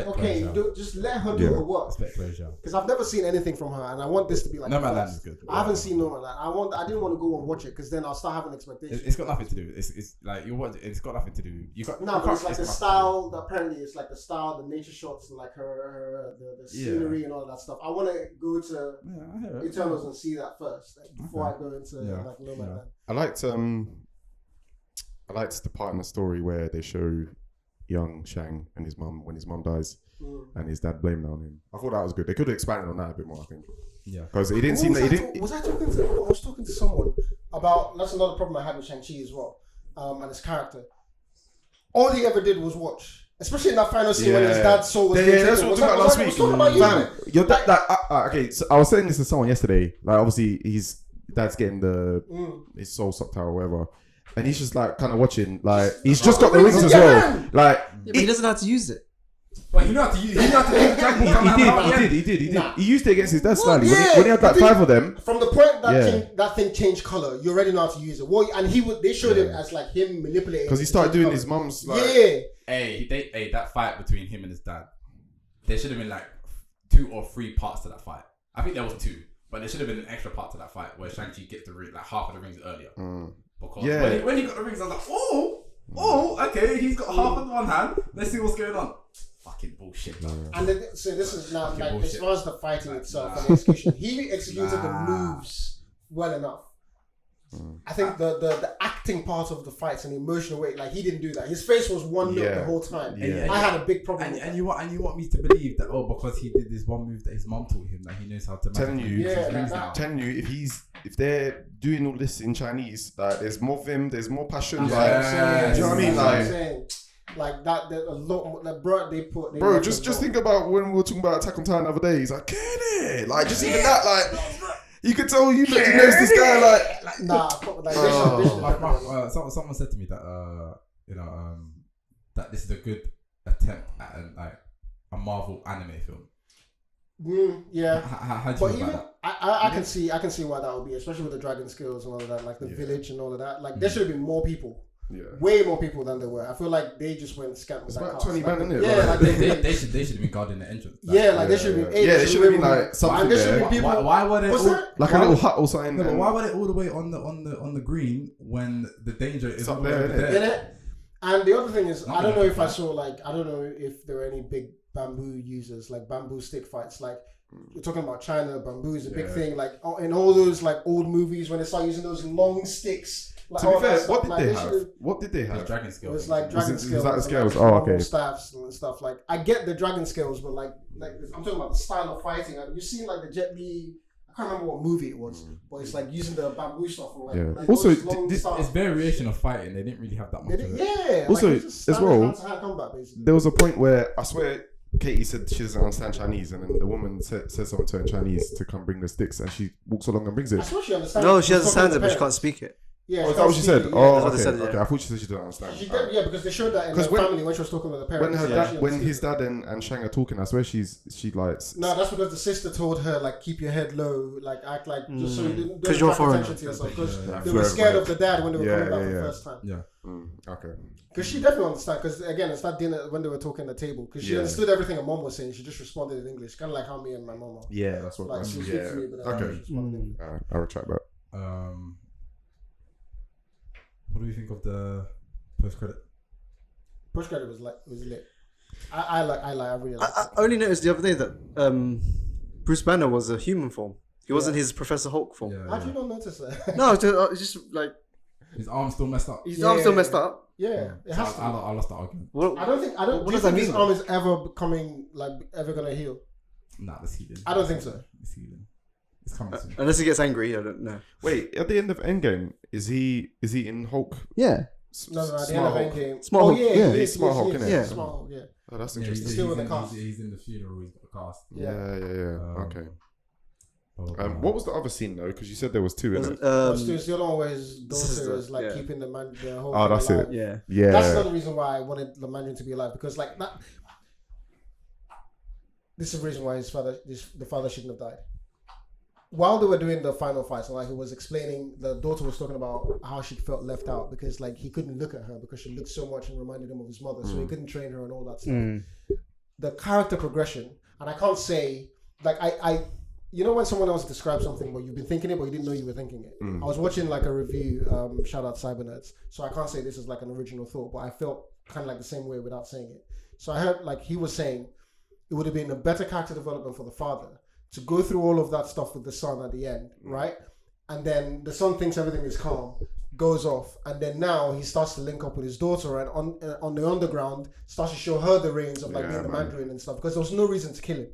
just let her do her work. Because I've never seen anything from her, and I want this to be like. Nomadland is good. I haven't seen Nomadland. I didn't want to go and watch it because then I'll start having expectations. It's got nothing to do. It's like you watch. It's got nothing to do. But it's like the style. Apparently, it's like the style, the nature shots, and like the scenery and all that stuff. I want to go to Eternals and see that first before I go into like Nomadland. I liked the part in the story where they show young Shang and his mum when his mum dies and his dad blamed on him. I thought that was good. They could have expanded on that a bit more, I think. Yeah. Because he didn't seem that he didn't. I was talking to someone about, that's another problem I had with Shang-Chi as well, and his character. All he ever did was watch. Especially in that final scene when his dad's soul was being taken. That's what we talked about last week. Okay, so I was saying this to someone yesterday. Like, obviously, his dad's getting his soul sucked out or whatever. And he's just like kind of watching, like he's just got the rings as well. Like he doesn't know how to use it. Well, he knew how to use. He did. He used it against his dad slightly when he had like 5 of them. From the point that thing changed color, you already know how to use it. Well, and they showed him as like him manipulating. Because he started doing his mum's like. Hey, that fight between him and his dad. There should have been like 2 or 3 parts to that fight. I think there was 2, but there should have been an extra part to that fight where Shang-Chi gets the ring, like half of the rings earlier. Because when he got the rings, I was like, okay, he's got half on one hand. Let's see what's going on. Fucking bullshit, man. And so this is now like as far as the fighting itself and the execution, he executed the moves well enough. I think the acting part of the fights and the emotional weight, like he didn't do that. His face was one look the whole time. I had a big problem. And you want me to believe that because he did this one move that his mum taught him, that he knows how to. Telling you, if they're doing all this in Chinese, like there's more vim, there's more passion. Do you know what I mean? Like that, there's a lot more. Like, bro, just think about when we were talking about Attack on Titan the other day. He's like, get it, like just even that, like. You could tell he knows this guy like someone said to me that that this is a good attempt at a Marvel anime film. Yeah. How do you But feel even about I can see why that would be, especially with the dragon skills and all of that, like the village and all of that. Like there should have been more people. Yeah. Way more people than there were. I feel like they just went scant with It's that about cast. 20 Like, man, innit? yeah, Like- like they should have been guarding the entrance. there should have been eight. Yeah, there should have been like and something there should there. have been people. Why were they Was all, there? Like a little hut or something. No, but and- why were they all the way on the green when the danger is up all the way there, over innit? there? In it. And the other thing is, Not I don't know gonna if I happen. saw I don't know if there were any big bamboo users, like bamboo stick fights. Like we're talking about China, bamboo is a big Yeah. thing. Like in all those like old movies when they start using those long sticks. Like, To be all that fair, stuff, what did like, they should've- have? What did they It was have? dragon It scale. was like dragon Was scales. that the and, scales? like, Oh, normal okay. staffs and stuff. Like I get the dragon scales, but like I'm talking about the style of fighting. Like, you seen like the Jet Li. I can't remember what movie it was, but it's like using the bamboo stuff. And, like, Yeah. like Also, those long this- stuff. It's variation of fighting. They didn't really have that much They of did- it. yeah. Also, like, it's just as standard well, hand-to-hand combat, basically. There was a point where I swear Katie said she doesn't understand Chinese, and then the woman says something to her in Chinese to come bring the sticks, and she walks along and brings I it. swear she understands. No, it. she She's talking understands to it, but she the can't parents. speak it. Yeah, Oh, is she that what she can't said? speak it, Oh, yeah. that's what okay. they said, yeah. Okay, I thought she said she didn't understand. She did, yeah, because they showed that in 'Cause the when- family when she was talking to the parents. When her yeah, she when understood his it. dad and Shang are talking, I swear she like. No, that's because the sister told her like keep your head low, like act like just so you didn't 'Cause you're attract foreign. attention to yourself. Because Yeah, they were very scared foreign. of the dad when they were Yeah, coming back yeah, for the yeah. first time. Yeah. Okay. Because she definitely understand. Because again, it's that dinner when they were talking at the table. Because she Yeah. understood everything her mom was saying. She just responded in English, kind of like how me and my mom are. Yeah, that's what. Like she was yeah. to me, but then Okay. she responded in English. I'll retract that. What do you think of the post credit? Post credit was lit. I really like. I only noticed the other day that Bruce Banner was a human form. He wasn't his Professor Hulk form. Yeah, How do you not notice that? No, it's just like His arm's still messed up. his arm's still messed up. Yeah, it has to. be. I lost the argument. What, I don't think. What Do you does that think his mean, arm is ever becoming ever gonna heal? Nah, it's healing. I don't think so. It's healing. It's coming soon. unless he gets angry, I don't know. Wait, at the end of Endgame, is he in Hulk? Yeah. No, at the end Smart of Hulk. Endgame. Smart Hulk. Yeah, Yeah, he he's is, Smart he is, Hulk, he is, innit? Yeah. Smart Hulk, yeah. Oh, that's Yeah, interesting. still in the cast. He's in the funeral. He's got a cast. Yeah. Okay. Oh, What was the other scene though? Because you said there was two in it. It's the other one where his daughter sister, is like yeah. keeping the whole. Oh, thing that's alive. it. yeah. Yeah. That's another reason why I wanted the Mandarin to be alive, because like that. This is the reason why the father shouldn't have died. While they were doing the final fight, so like he was explaining, the daughter was talking about how she felt left out because like he couldn't look at her because she looked so much and reminded him of his mother, so he couldn't train her and all that stuff. The character progression, and I can't say like I you know when someone else describes something but you've been thinking it but you didn't know you were thinking it. I was watching like a review, shout out Cybernerds, so I can't say this is like an original thought, but I felt kind of like the same way without saying it. So I heard like he was saying it would have been a better character development for the father to go through all of that stuff with the son at the end, right? And then the son thinks everything is calm, goes off, and then now he starts to link up with his daughter, and on the underground starts to show her the reins of like being the Mandarin and stuff, because there was no reason to kill him.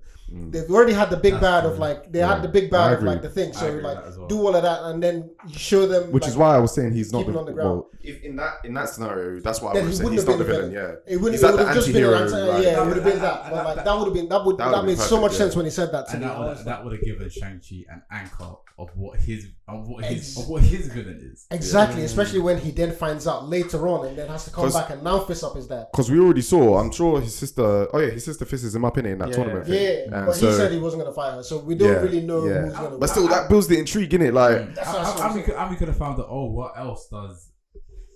They've already had the big bad of like had the big bad of like the thing, so agree like with that as well. do all of that, and then you show them, Which like, is why I was saying he's not keep it on the ground. well. If in that scenario, that's why I then would he say wouldn't he's have not been the the villain. villain. Yeah, It wouldn't. He's It like would the have just been an anti-hero. answer. Like, Yeah, it would have been that. But like that would have been that That would've made been so much perfect, sense when he said that to And me. I was like, that would have given Shang-Chi an anchor of what his villain is. exactly, especially when he then finds out later on and then has to come 'Cause- back and now fist up his dad. Because we already saw. I'm sure his sister. Oh yeah, his sister fists him up in that tournament. Yeah, thing. And but so, he said he wasn't gonna fight her, so we don't really know who's gonna. But still, that builds the intrigue in it. Like, That's what I'm saying. And we could have found that. Oh, what else does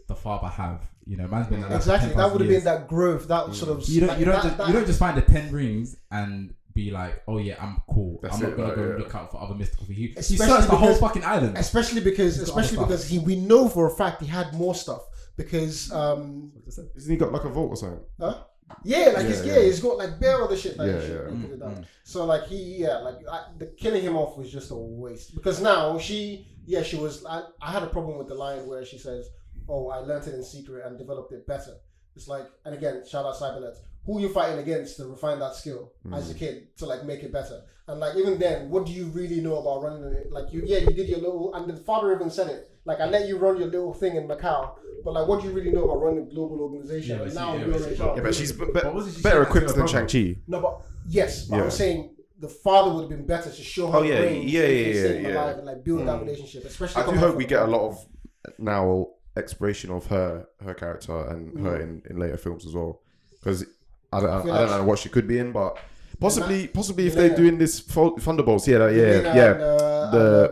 the father have? You know, man's been alive for Exactly, 10,000 that would have years. been that growth, that sort of. You don't, like, you don't, that- just, you don't just find the 10 rings and be like, oh yeah, I'm cool. That's I'm not it, gonna right, go yeah. look out for other mystical things. He Especially searched the whole because- fucking island. especially because we know for a fact he had more stuff because isn't he got like a vault or something? huh? Yeah, like Yeah. he's got like bare other shit. Like Yeah, shit yeah. he could've done. So like the killing him off was just a waste, because now she was. I had a problem with the line where she says, "Oh, I learned it in secret and developed it better." It's like, and again, shout out Cybernet. Who you fighting against to refine that skill as a kid to like make it better? And like even then, what do you really know about running it? Like you did your little, and the father even said it. Like I let you run your little thing in Macau, but like what do you really know about running a global organization? Yeah, and but now she- you're yeah, in but she- charge. Yeah, but she's wasn't she better saying that equipped to than her Shang brother? Chi. No, but yes, but Yeah. I'm saying the father would have been better to show her Oh, yeah, brains yeah, if yeah, they stay yeah. alive and like build that relationship. Especially I do coming hope from we the get a family. lot of now exploration of her character and her in later films as well, because I don't feel like know what she could be in, but possibly if Yelena. they're doing this Thunderbolts, Yelena and,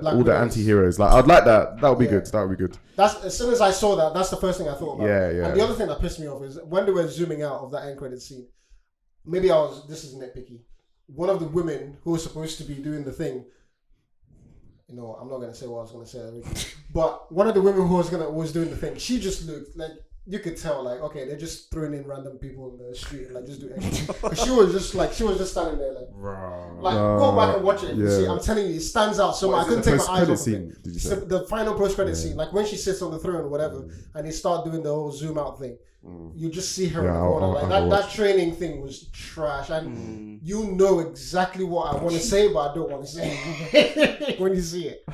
Black all the Widows. anti-heroes. Like I'd like that. That would be good. That would be good. That's as soon as I saw that, that's the first thing I thought about. Yeah. And the other thing that pissed me off is when they were zooming out of that end credit scene. Maybe this is nitpicky. One of the women who was supposed to be doing the thing. You know, I'm not gonna say what I was gonna say originally, but one of the women who was doing the thing, she just looked like you could tell, like, okay, they're just throwing in random people in the street and like just do extra. she was just standing there like go back and watch it. You see, I'm telling you, it stands out so much. I couldn't take my eyes off of it. Did you say? The final post-credit scene, like when she sits on the throne or whatever, and they start doing the whole zoom out thing. You just see her in the corner. That training thing was trash, and you know exactly what I want to say, but I don't want to say when you see it.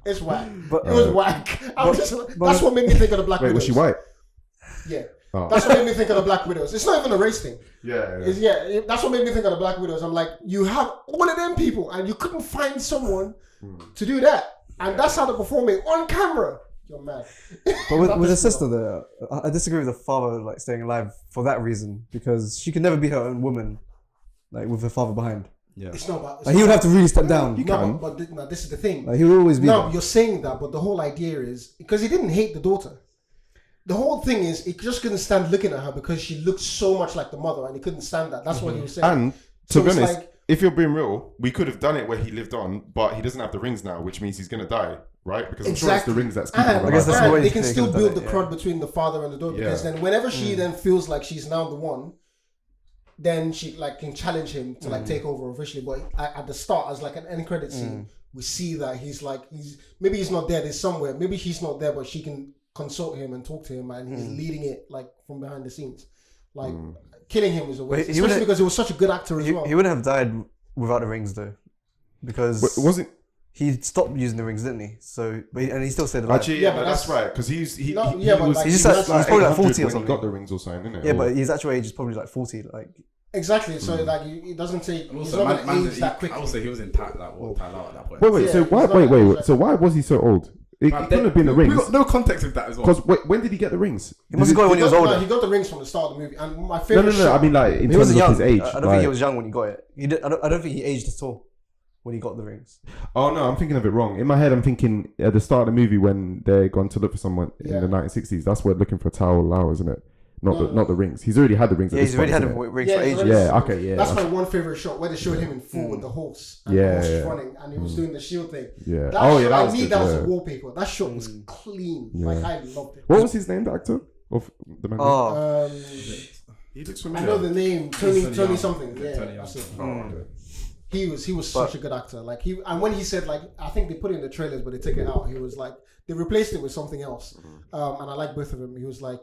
It's whack. It was whack. That's what made me think of the Black Widows. Was she white? Yeah. That's what made me think of the Black Widows. It's not even a race thing. That's what made me think of the Black Widows. I'm like, you have all of them people, and you couldn't find someone to do that, and that's how they're performing on camera. You're mad. But with the sister there, I disagree with the father like staying alive for that reason, because she can never be her own woman, like with her father behind. Yeah. It's not about. Like, he would have to really step down. But this is the thing. Like, he will always be. No, you're saying that, but the whole idea is because he didn't hate the daughter. The whole thing is he just couldn't stand looking at her because she looked so much like the mother, and he couldn't stand that. That's what he was saying. And to be honest, if you're being real, we could have done it where he lived on, but he doesn't have the rings now, which means he's gonna die, right? Because I'm sure it's the rings that's keeping him alive. And they can still build the crud between the father and the daughter, because then whenever she then feels like she's now the one, then she like can challenge him to like take over officially. But at the start, as like an end credit scene, we see that he's maybe he's not there. There's somewhere. Maybe he's not there, but she can consult him and talk to him, and he's leading it like from behind the scenes. Like killing him was a waste, especially because he was such a good actor as well. He wouldn't have died without the rings though, because was it? He stopped using the rings, didn't he? So, and he still stayed alive. Actually, but that's right, because he was he's probably like 40 or something. He got the rings or something, didn't it? Yeah, but his actual age is probably like 40, like. Exactly. So like, it doesn't take. He's Also, not going to age that quickly. Also, he was in Thailand at that point. Wait. So why? So why was he so old? It couldn't have been the rings. We got no context with that as well. Because when did he get the rings? He must have got it when he was older. No, he got the rings from the start of the movie. And my favorite. No. I mean, like in he terms wasn't of young. his age. I don't think he was young when he got it. I don't think he aged at all when he got the rings. Oh no, I'm thinking of it wrong. In my head, I'm thinking at the start of the movie when they're going to look for someone in the 1960s. That's where looking for Tao Lao, isn't it? Not the rings. He's already had the rings. Yeah, he's already had the rings for ages. Yeah, okay, yeah. That's my one favorite shot where they showed him in full with the horse. And the horse was running and he was doing the shield thing. Yeah. That was good. That was a wallpaper. That shot was clean. Yeah. Like I loved it. What was his name, the actor of the man? He looks familiar. I know the name. Tony something. Yeah. Tony Young. He was such a good actor. Like and when he said like, I think they put it in the trailers, but they took it out. He was like, they replaced it with something else. And I like both of them. He was like,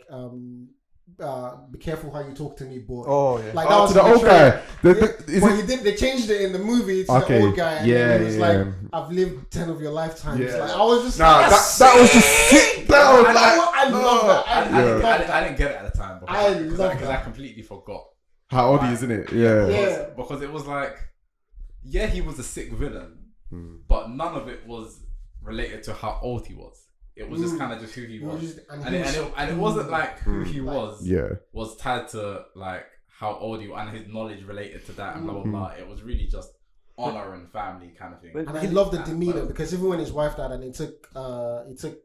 be careful how you talk to me, boy. Oh yeah. Like that was to the old guy. They changed it in the movie to the old guy. And he was like, I've lived 10 of your lifetimes. Yeah. Like I was just that was just sick. I love that. I didn't get it at the time. Because I completely forgot. How old he is, isn't it? Yeah. Because it was like, yeah, he was a sick villain, but none of it was related to how old he was. It was just kind of just who he was, and it wasn't like who he was tied to like how old he was and his knowledge related to that and blah blah blah. It was really just honor and family kind of thing. And I love the demeanor because even when his wife died and he took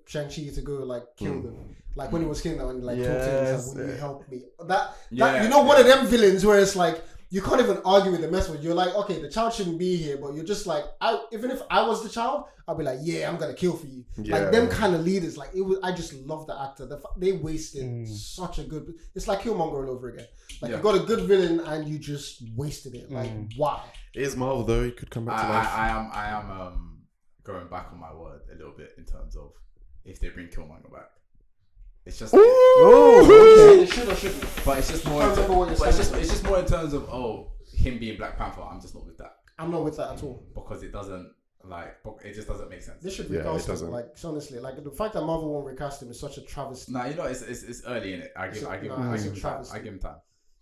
Shang Chi to go like kill them, like when he was killing them and like talked to him, like, will you help me? That you know one of them villains where it's like. You can't even argue with the message. You're like, okay, the child shouldn't be here, but you're just like, even if I was the child, I'd be like, yeah, I'm gonna kill for you. Like them kind of leaders, like it was. I just love the actor. They wasted such a good. It's like Killmonger all over again. Like you got a good villain and you just wasted it. Like wow. It is Marvel though. He could come back to life. I am going back on my word a little bit in terms of if they bring Killmonger back. It's just They should or shouldn't. But it's just more. It's just more in terms of him being Black Panther. I'm just not with that. I'm not with that at all because it doesn't it just doesn't make sense. They should recast him. Like honestly, like the fact that Marvel won't recast him is such a travesty. Nah, it's early in it. I give him time.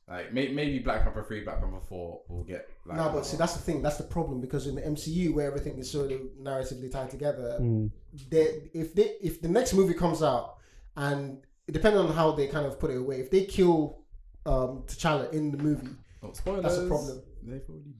Like maybe Black Panther 3, Black Panther 4 will get. Like, no, but see that's the thing. That's the problem because in the MCU where everything is so narratively tied together, if the next movie comes out. And depending on how they kind of put it away, if they kill T'Challa in the movie. Oh, spoilers. That's a problem. They've already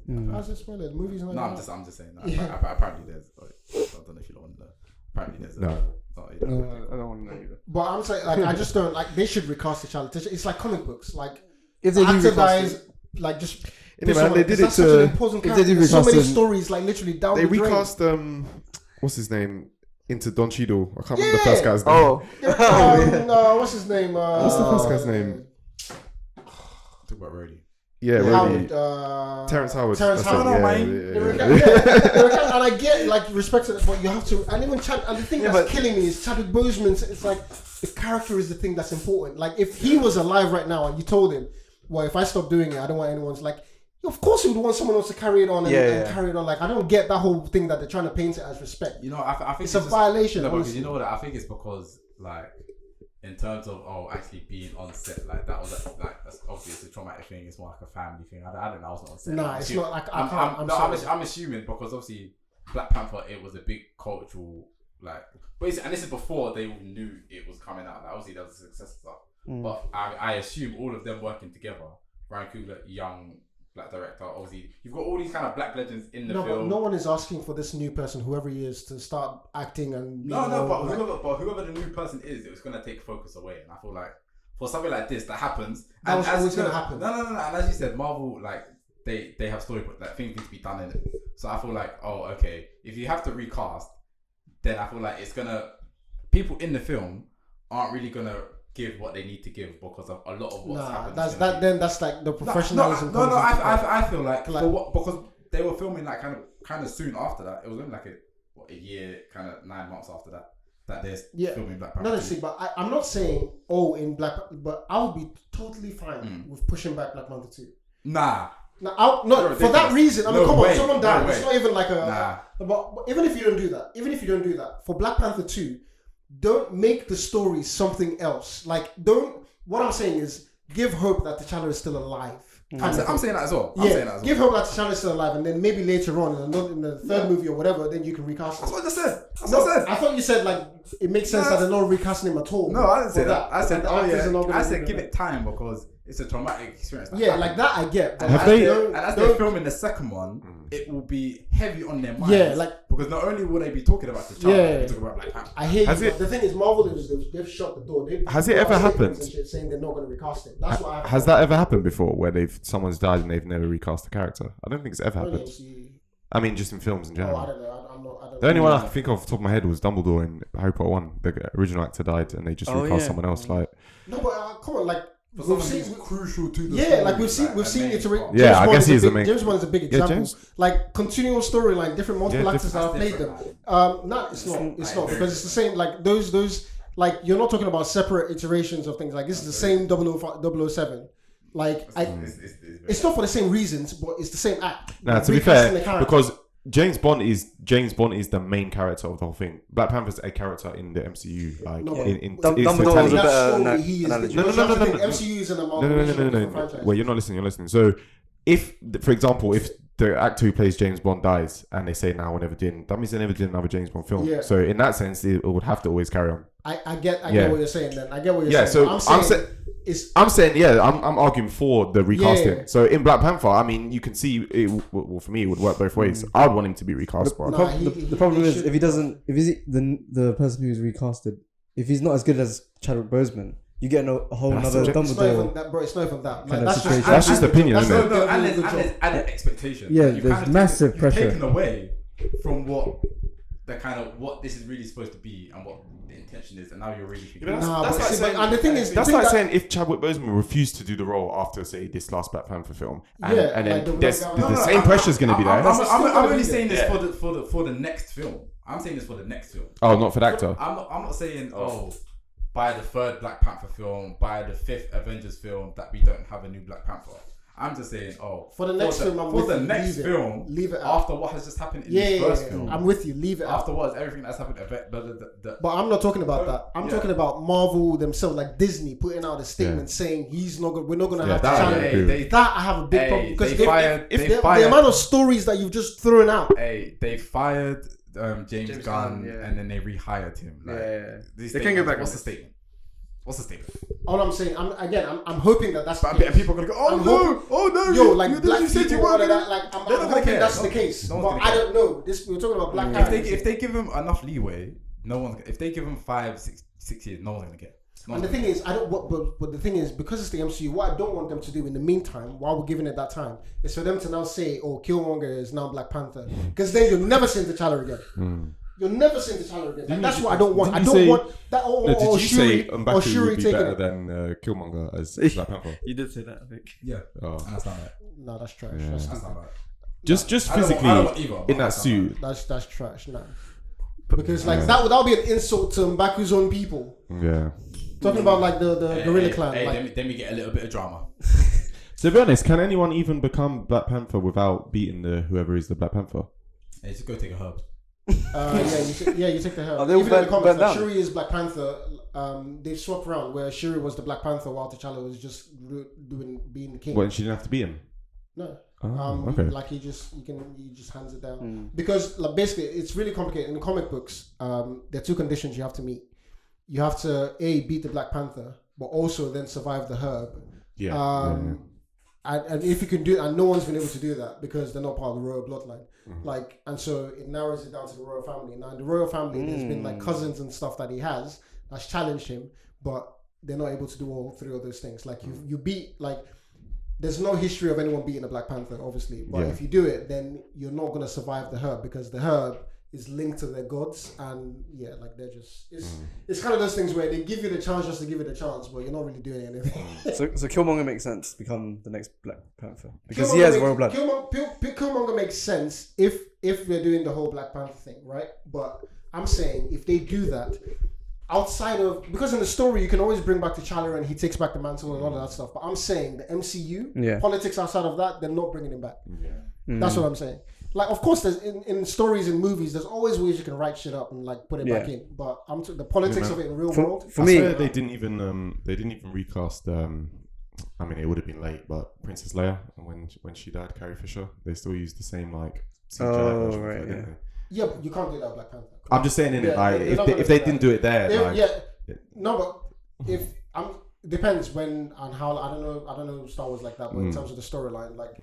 been. How's it spoiler? The movie's not. No, out. I'm just saying. Apparently, there's. I don't know if you don't want to know. Apparently, there's. No. You don't know. I don't want to know either. But I'm saying, like, I just don't like. They should recast T'Challa. It's like comic books. Like, If they do actor recast dies, it, like just. Yeah, man, they did it that's such an to. important if character. they do There's so recast many him- stories, like literally down They the drain. recast what's his name into Don Cheadle. I can't remember the first guy's name. oh, What's his name? What's the first guy's name? Talk about Rhodey. Yeah, Howard, Rhodey. Terrence Howard. Terrence That's it, Howard. yeah, They yeah, were- yeah. and I get like respect to it, but you have to. And even and the thing Yeah, that's but- killing me is Chadwick Boseman. It's like the character is the thing that's important. Like if he was alive right now and you told him, well, if I stop doing it, I don't want anyone's like. Of course, he would want someone else to carry it on and carry it on. Like I don't get that whole thing that they're trying to paint it as respect. You know, I think It's a violation. No, because honestly. you know what? I think it's because like in terms of actually being on set, like that was like that's obviously a traumatic thing. It's more like a family thing. I don't know. I was not on set. Nah, I'm it's assuming- not like I'm assuming because obviously Black Panther it was a big cultural like, but and this is before they all knew it was coming out. Like obviously there was a success stuff, but I assume all of them working together, Ryan Coogler, young Black director, obviously you've got all these kind of Black legends in the No, film. but no one is asking for this new person, whoever he is, to start acting and. But whoever the new person is, it was gonna take focus away, and I feel like for something like this that happens, That was always gonna happen. No. And as you said, Marvel like they have story, like things need to be done in it. So I feel like, oh, okay, if you have to recast, then I feel like it's gonna people in the film aren't really gonna give what they need to give because of a lot of what's happened. That's like the professionalism. No, I feel like because they were filming like kind of soon after that. It was only like a year, kind of 9 months after that they're filming Black Panther. No, see, but I'm not saying in Black, but I would be totally fine with pushing back Black Panther 2. Nah. No, for that reason. I mean, come on, someone died. No it's not even like a. Nah. But even if you don't do that, for Black Panther 2, don't make the story something else. Like, don't. What I'm saying is, give hope that T'Challa is still alive. I'm saying that as well. Give hope that T'Challa is still alive, and then maybe later on in the third movie or whatever, then you can recast him. That's what I said. That's what I said. I thought you said like it makes sense that they're not recasting him at all. No, I didn't say for that. I said, the actors are not gonna I do said, that. give it time because it's a traumatic experience. Yeah, like that I get. But Have like, they- don't- And as don't- they're filming the second one, it will be heavy on their minds. Yeah, like- because not only will they be talking about the child, Yeah. they'll be talking about Black Panther. I hear you. Has But it- the thing is, Marvel they've shut the door. Has it ever happened? And shit saying they're not going to recast it. That's what Has that ever happened before where someone's died and they've never recast the character? I don't think it's ever happened. I mean, just in films in Oh, I general. don't know. I'm not. I don't The only know. one I can think of off the top of my head was Dumbledore in Harry Potter 1. The original actor died and they just Oh, recast yeah. someone else. Like, No, but come on, like For we've someone seen. who's crucial to the Yeah, story, like we've seen a it. main part. Yeah, I guess he is the main- James Bond is a big example. James- Like continual storyline, different multiple Yeah, actors that have played them. No, it's not. It's not because it's the same. Like those. Like you're not talking about separate iterations of things. Like this is the same 007. Like it's not for the same reasons, but it's the same act. now Like, to be recasting the fair, character. because James Bond is the main character of the whole thing. Black Panther's a character in the MCU. Like No, in Dumbledore was a totality. better That analogy. he is. No, MCU is an amalgamation of different franchises. Wait, you're not listening. You're listening. So, if, for example, if the actor who plays James Bond dies and they say, "Nah, we never did," that means they never did another James Bond film. Yeah. So, in that sense, it would have to always carry on. I get Yeah. what you're saying. Then I get what you're Yeah. saying. So I'm saying, I'm arguing for the recasting. Yeah. So in Black Panther, I mean, you can see it. Well, for me, it would work both ways. I'd want him to be recast, but No, The problem is should- if he doesn't, if he's the person who's recasted, if he's not as good as Chadwick Boseman, you get a whole That's another subjective. It's not even Dumbledore. that, bro. It's not even that. Like, Kind of that's situation. That's just opinion, that's isn't not it? doing a And good there's job. added expectation. Yeah, You've there's kind of massive you've pressure. taken away from what the kind of what this is really supposed to be and what the intention is, and now you're really figuring it out. Nah, That's but like see, saying- and the thing is, That's the thing like that- saying if Chadwick Boseman refused to do the role after, say, this last Black Panther film, and, Yeah, and like then the there's, Black the Panther- same pressure's going to be there. I'm only saying this for the next film. I'm saying this for the next film. Oh, not for the actor. I'm not saying by the third Black Panther film, by the fifth Avengers film that we don't have a new Black Panther. I'm just saying, For the next film, I'm for with the you. next Leave it. film, Leave it out. after what has just happened in Yeah, the yeah, first yeah. film, I'm with you. Leave it out. afterwards everything that's happened, But I'm not talking about that. I'm Yeah. talking about Marvel themselves, like Disney putting out a statement saying he's not. We're not going to Yeah, have that I to agree with. That I have a big problem because they fired. if They the fired. amount of stories that you've just thrown out. Hey, they fired James James Gunn Gunn, yeah. and then they rehired him. Like, Yeah. these They can go statements- back What's on the statement? What's the statement? All I'm saying, I'm hoping that that's the But case. people are gonna go, oh I'm no, hoping- oh no, Yo, like you black said you people, all weren't of gonna- that. Like, They're I'm not gonna hoping care. that's the No- case. no one's But gonna I care. don't know. We're talking about black characters. If they give him enough leeway, if they give him 5-6 years, no one's gonna care. And the thing is, but the thing is, because it's the MCU, what I don't want them to do in the meantime, while we're giving it that time, is for them to now say, "Oh, Killmonger is now Black Panther," because then you'll never see T'Challa again. You'll never see T'Challa again. Like, that's what I don't want. I don't want that. Or did you say Shuri M'Baku would be taking better it. than Killmonger as Black Panther? You did say that, I think. Yeah, Oh. and that's not right. No, that's trash. Yeah. That's, That's not right. Just I don't physically want either, but in that that's not suit. that's trash. Nah. Because like that would be an insult to M'Baku's own people. Yeah. Talking about like the Gorilla Clan. Hey, like, then we get a little bit of drama. So to be honest, can anyone even become Black Panther without beating whoever is the Black Panther? Hey, just go take a herb. you take the hell. Are they all Even in the burnt comics, like, down? Shuri is Black Panther. They've swapped around where Shuri was the Black Panther while T'Challa was just being the king. Well, she didn't have to beat him. No. Oh, okay. Like he just hands it down because like basically it's really complicated in the comic books. There are two conditions you have to meet. You have to beat the Black Panther, but also then survive the herb. Yeah. And if you can do, and no one's been able to do that because they're not part of the royal bloodline. Like, and so it narrows it down to the royal family. Now in the royal family, there's been like cousins and stuff that he has that's challenged him, but they're not able to do all three of those things. Like you beat like. There's no history of anyone beating a Black Panther, obviously. But if you do it, then you're not going to survive the herb because the herb is linked to their gods. And like they're just... It's kind of those things where they give you the chance just to give you the chance, but you're not really doing anything. So Killmonger makes sense to become the next Black Panther. Because he has royal blood. Killmonger makes sense if we're doing the whole Black Panther thing, right? But I'm saying if they do that... Outside of, because in the story you can always bring back T'Challa and he takes back the mantle and all of that stuff. But I'm saying the MCU politics outside of that, they're not bringing him back. That's what I'm saying. Like, of course, there's in stories and movies, there's always ways you can write shit up and like put it back in. But the politics of it in real world. For me, they didn't even recast. I mean, it would have been late, but Princess Leia when she died, Carrie Fisher, they still used the same like CGI version of her, didn't they? Yeah, but you can't do that with Black Panther. I'm just saying, if they didn't do it there, depends when and how. I don't know Star Wars like that, but in terms of the storyline, like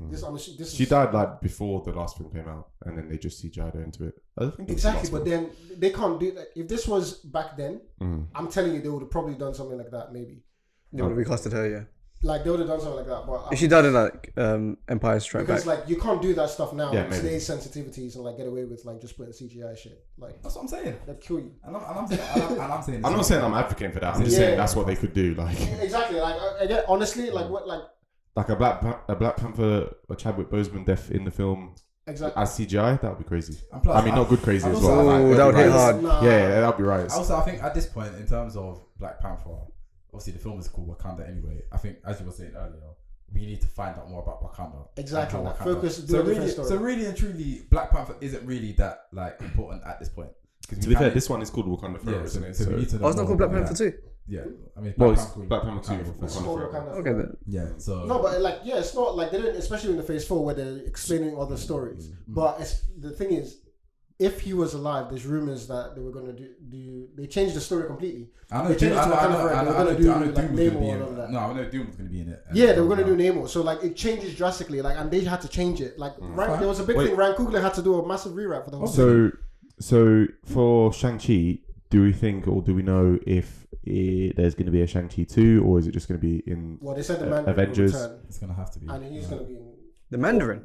she died like before the last film came out, and then they just CGI'd her into it. I think exactly, but then they can't do that. If this was back then, I'm telling you, they would have probably done something like that. Maybe they would have recasted her, yeah. Like they would have done something like that, but if she died in like Empire Strikes Back, because like you can't do that stuff now. Yeah, today's sensitivities and like get away with like just putting CGI shit. Like That's what I'm saying. they'd kill you. And I'm saying. I'm not saying I'm advocating for that. I'm just saying that's what they could do. Like Exactly. Like again, honestly, like what like a Black Panther, a Chadwick Boseman death in the film. Exactly. As CGI, that would be crazy. Plus, I mean, not good crazy as also- well. Oh, Like, that would hit right. hard. Nah. Yeah, that would be right. Also, I think at this point, in terms of Black Panther, obviously the film is called Wakanda anyway. I think, as you were saying earlier, we need to find out more about Wakanda. Exactly. And how Like, Wakanda- focus. Do So a different really, story. so really and truly, Black Panther isn't really that like important at this point. To be fair, this one is called Wakanda Forever, yeah, isn't it? so we need to know oh, it's not more called Black about Panther that. too. Yeah, I mean, Well, Black it's Panther, Black Panther 2. Wakanda It's Wakanda more Forever. Wakanda Okay Forever. then. Yeah, so No, but like, yeah, it's not like they don't, especially in the Phase 4 where they're explaining other stories. But the thing is, if he was alive, there's rumors that they were going to do. They changed the story completely. I know They changed it to Wakanda Forever. They were going to do like Doom was going to Namor be and in all it. that. No, I know Doom was going to be in it. Yeah, they were going to do Namor. So like, it changes drastically. Like, and they had to change it. Like, there was a big thing. Ryan Coogler had to do a massive rewrite for the whole. So for Shang Chi, do we think or do we know if there's going to be a Shang Chi 2 or is it just going to be in? Well, they said the Mandarin Avengers? will return, It's going to have to be. and he's going to be in. The Mandarin.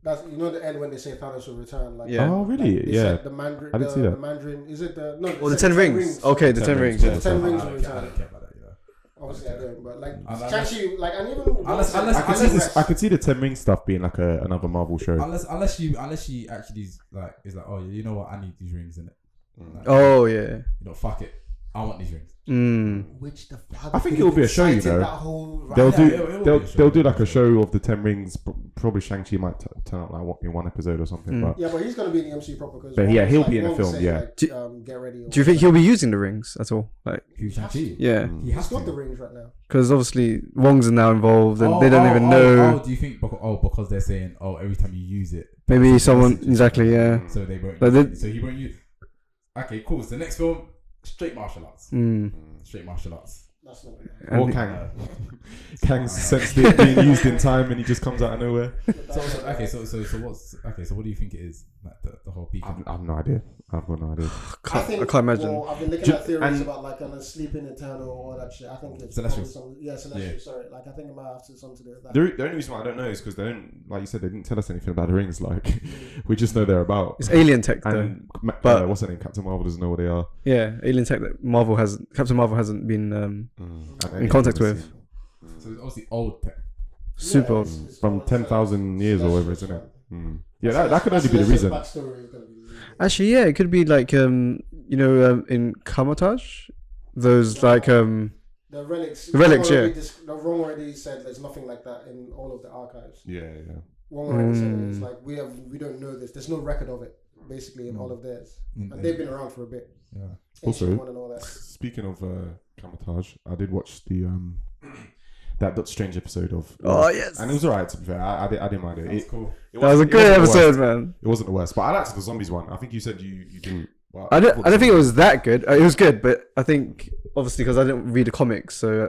That's the end when they say Thanos will return. Like, Yeah. Oh, really? Like, they yeah. said the Mandarin. I didn't see that. The Mandarin. Is it the no? Or the said 10 rings. Okay, the 10 rings. The Yeah. 10 I rings will don't return. care about that, you know. Obviously, I don't. But like, Unless- Shang-Chi, like, and even Unless- I could see the 10 Ring stuff being like another Marvel show. Unless she actually is like oh yeah, you know what, I need these rings in it. Like, Oh yeah. you know, fuck it, I want these rings. Which the I think it'll be a show, you know. That whole They'll Yeah, do it'll be a show. they'll do like a show of the 10 Rings. Probably Shang-Chi might turn up like in one episode or something. But Yeah, but he's gonna be in the MCU proper. Because But yeah, he'll like, be in the Wong film, said, yeah. like, Do- get ready. Do you think he'll be using the rings at all? Like, Who's Shang-Chi? yeah, He has He's got to. the rings right now. because obviously Wong's now involved and they don't even know. Oh, do you think because they're saying every time you use it, Maybe someone messages. exactly. Yeah. So they won't. Like use they- it. So he won't use. Okay, cool. So the next film, straight martial arts. Straight martial arts. That's not. Or Kang. Kang's sense being used in time, and he just comes out of nowhere. So what do you think it is? Like the whole beef. I have no idea. I've got no idea. I can't imagine. Well, I've been looking at theories about like sleeping eternal or all that shit. I think it's Celestial. Celestial. Yeah. Sorry, like I think it might have something to do with that. The only reason why I don't know is because they don't, like you said, they didn't tell us anything about the rings. Like, we just know they're about. It's alien tech though. And but what's her name? Captain Marvel doesn't know what they are. yeah, alien tech that Captain Marvel hasn't been in contact with. So it's obviously old tech. Super old. It's From all 10,000 years or whatever, isn't it? Celestial. Yeah, that could only be the reason. Backstory is gonna be Actually, yeah, it could be like in Kamatage, those like the relics. Relics, yeah. The wrong already said there's nothing like that in all of the archives. Yeah. Wrong already said it. It's like we don't know this. There's no record of it basically in all of theirs, and they've been around for a bit. Yeah. Also, Ancient One and all that. speaking of Kamatage, I did watch the that Doctor Strange episode of. Oh yes, And it was alright to be fair. I didn't mind it. That's cool. It that was a wasn't- it great wasn't the episode, worst. man. It wasn't the worst, but I liked the zombies one. I think you said you didn't. Well, I don't think it was that good. It was good, but I think obviously because I didn't read the comics, so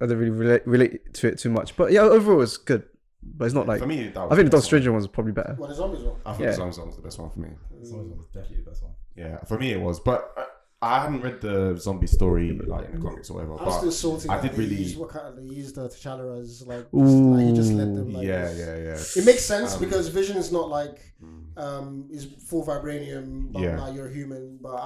I didn't really relate to it too much. But yeah, overall it's good. But it's not like For me, that was I think the the Doctor best Strange one was probably better. What the zombies one? I think Yeah. the zombies one was the best one for me. This one was definitely the best one. Yeah, for me it was, but I hadn't read the zombie story like in the comics or whatever. I'm But still salty. I that did they really. used they used T'Challa as like he Ooh. just let them like Yeah. It makes sense because Vision is not like is full vibranium. Blah, Yeah. blah, you're a human, but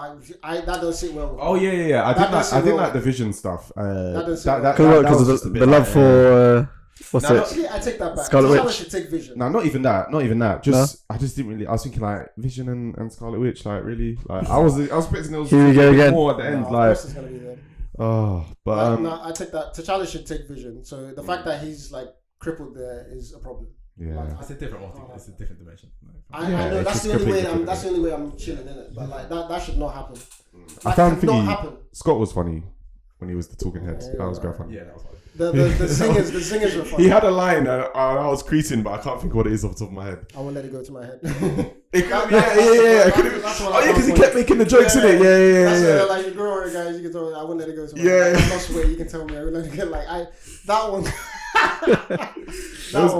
I that don't sit well. With Oh me. yeah. I did well. like the Vision stuff. doesn't sit Because was of just a bit the love like, for what's No, it? Actually, I take that back. Scarlet T'Challa Witch. should take Vision. No, not even that. Just I just didn't really. I was thinking like Vision and Scarlet Witch. Like really, like I was expecting there was Here we go again. more at the end. Of Like course it's gonna be there. but No, I take that. T'Challa should take Vision. So the fact that he's like crippled there is a problem. yeah. It's a different multiverse. It's a different dimension. I Yeah, know it's that's just the only way. completely different. That's the only way I'm chilling in it. But like that should not happen. I That found cannot thingy, happen. Scott was funny when he was the talking head. Yeah, That was yeah. quite funny. Yeah, that was fun. The singers were funny. He had a line and I was creasing, but I can't think what it is off the top of my head. I won't let it go to my head. It could, yeah. That's what Oh I yeah, because he found kept making the jokes in it. That's Yeah. like you grow on guys. You can tell me I wouldn't let it go to my Yeah. head. Like, I lost weight. You can tell me I wouldn't let it go. Like that one.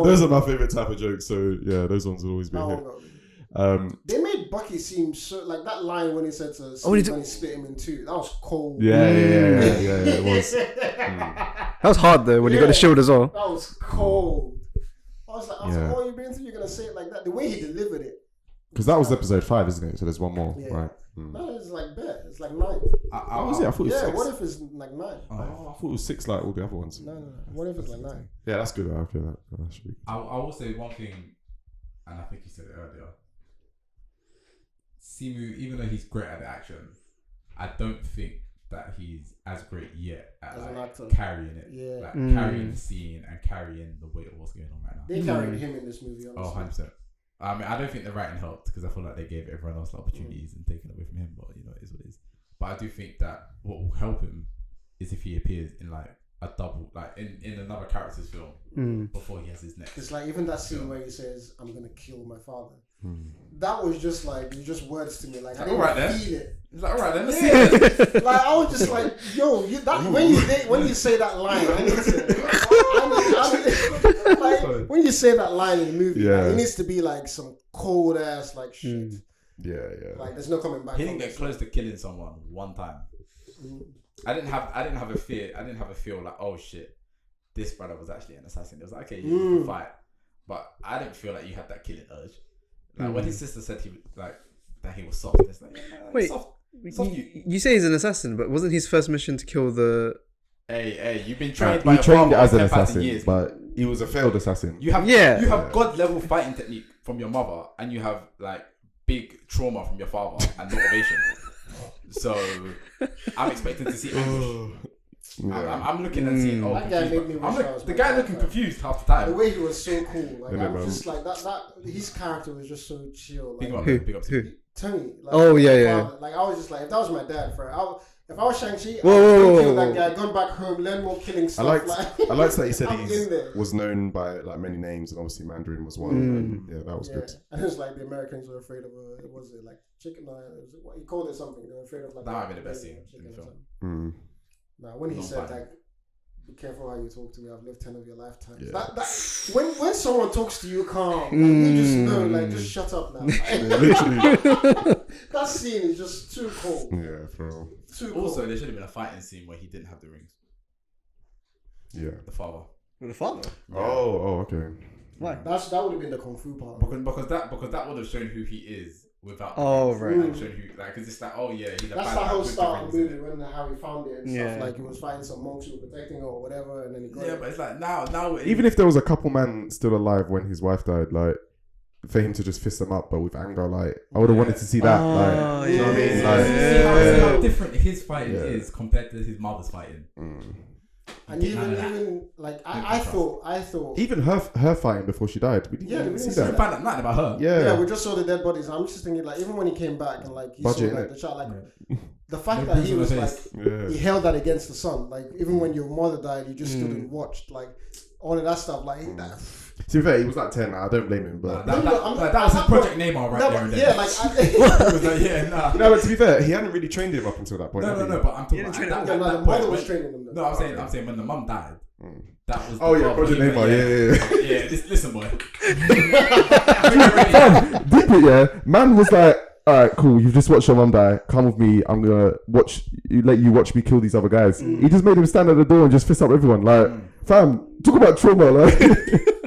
Those are my favorite type of jokes. So yeah, those ones will always be That a one hit. got me. Yeah, They made Bucky seem so like that line when he said to when he when he split him in two. That was cold. it was. That was hard though when you got the shield as well. That was cold. I was like, Yeah. oh, you've been through. You're gonna say it like that. The way he delivered it. Because that was episode 5, isn't it? So there's one more, Yeah. right? No, it's like bet. It's like 9. Oh, was it? I thought it was Yeah. 6. What if it's like 9? Oh, I thought it was 6 like all the other ones. No. What if it's like 9? Yeah, that's good. Okay, that should be. I will say one thing, and I think you said it earlier. Simu, even though he's great at the action, I don't think that he's as great yet at As an like actor. carrying it, Yeah. like carrying the scene and carrying the weight of what's going on right now. They carried him in this movie. Oh, Honestly. 100%. I mean, I don't think the writing helped because I feel like they gave everyone else the opportunities and taken away from him. But you know, it is what it is. But I do think that what will help him is if he appears in like a double, like in another character's film before he has his next. It's like even that scene where he says, "I'm gonna kill my father." That was just like it was just words to me. Like I didn't Alright then. feel it. It's like, all right, then let's see it. Like I was just like, yo, when you say that line, I need to. Like, when you say that line in the movie, Yeah. like, it needs to be like some cold ass like shit. Yeah. Like there's no coming back. He from didn't get this. close to killing someone one time. I didn't have a fear. I didn't have a feel like, oh shit, this brother was actually an assassin. It was like, okay, you can fight, but I didn't feel like you had that killing urge. Like when his sister said he like that he was soft. It's like, yeah, Wait, soft. you say he's an assassin, but wasn't his first mission to kill the? Hey, you've been trained by He your trained father as an 10,000 assassin, years. but he was a failed assassin. You have Yeah. you have god level fighting technique from your mother, and you have like big trauma from your father and motivation. So I'm expecting to see anguish. I'm looking and seeing. Oh, That guy made me wish I was the my guy dad, looking man. confused half the time. The way he was so cool, like Yeah, I was man. just like that. His character was just so chill. Big Like, up, Who? big up. Who? Tony. Like, Oh, yeah, my yeah. father, like I was just like, if that was my dad, if I was Shang Chi, Whoa, I'd whoa, kill whoa, that guy, gone back home, learn more killing I stuff. liked that he said I'm in there. he was known by like many names, and obviously Mandarin was one. And, yeah, that was Yeah, good. and it was like the Americans were afraid of what was it like chicken? He called it something. They were afraid of like That might be the best scene chicken in the or film. something. Now, when he Not said bad. like, "Be careful how you talk to me. I've lived 10 of your lifetimes." Yeah. That when someone talks to you calm, like, you just know, like, just shut up now. Literally. That scene is just too cold. Yeah, bro. Too cold. Also, there should have been a fighting scene where he didn't have the rings. Yeah. The father. With the father. Oh, okay. Why? that would have been the kung fu part. Because that would have shown who he is without. Oh, the rings. right. Like, shown who, like, because it's like, oh yeah, he's a That's bad the guy whole with start of the rings. movie when how he found it and Yeah. stuff. Like he was fighting some monks who were protecting her or whatever, and then he got Yeah, it. but it's like now Even if there was a couple men still alive when his wife died, like for him to just fist them up, but with anger, like I would have wanted to see that. Like, you know what I mean? Like, See how different his fighting Yeah. is compared to his mother's fighting. And even like I thought even her fighting before she died, we didn't Yeah, even we see didn't We see that. found out nothing about her. Yeah, we just saw the dead bodies. I'm just thinking like even when he came back and like he Budget, saw like innit? the child, like the fact No that he bruise was on the like face. yeah. he held that against the son. Like even when your mother died, you just stood and watched like all of that stuff. Like that. To be fair, he was like 10. I don't blame him, but That was his Project Neymar right No, there but and then. yeah, like It was like, yeah, nah. no. But to be fair, he hadn't really trained him up until that point. had he? No, but I'm talking didn't about train at him. that, no, at the that mother point was when- training them. Though. No, I'm saying when the mum died, that was. Oh the yeah, part Project where he Neymar. went, Yeah. Listen, boy. Deep it, yeah. Man was like, all right, cool. You've just watched your mum die. Come with me. I'm gonna let you watch me kill these other guys. He just made him stand at the door and just fist up everyone. Like, fam, talk about trauma. Like,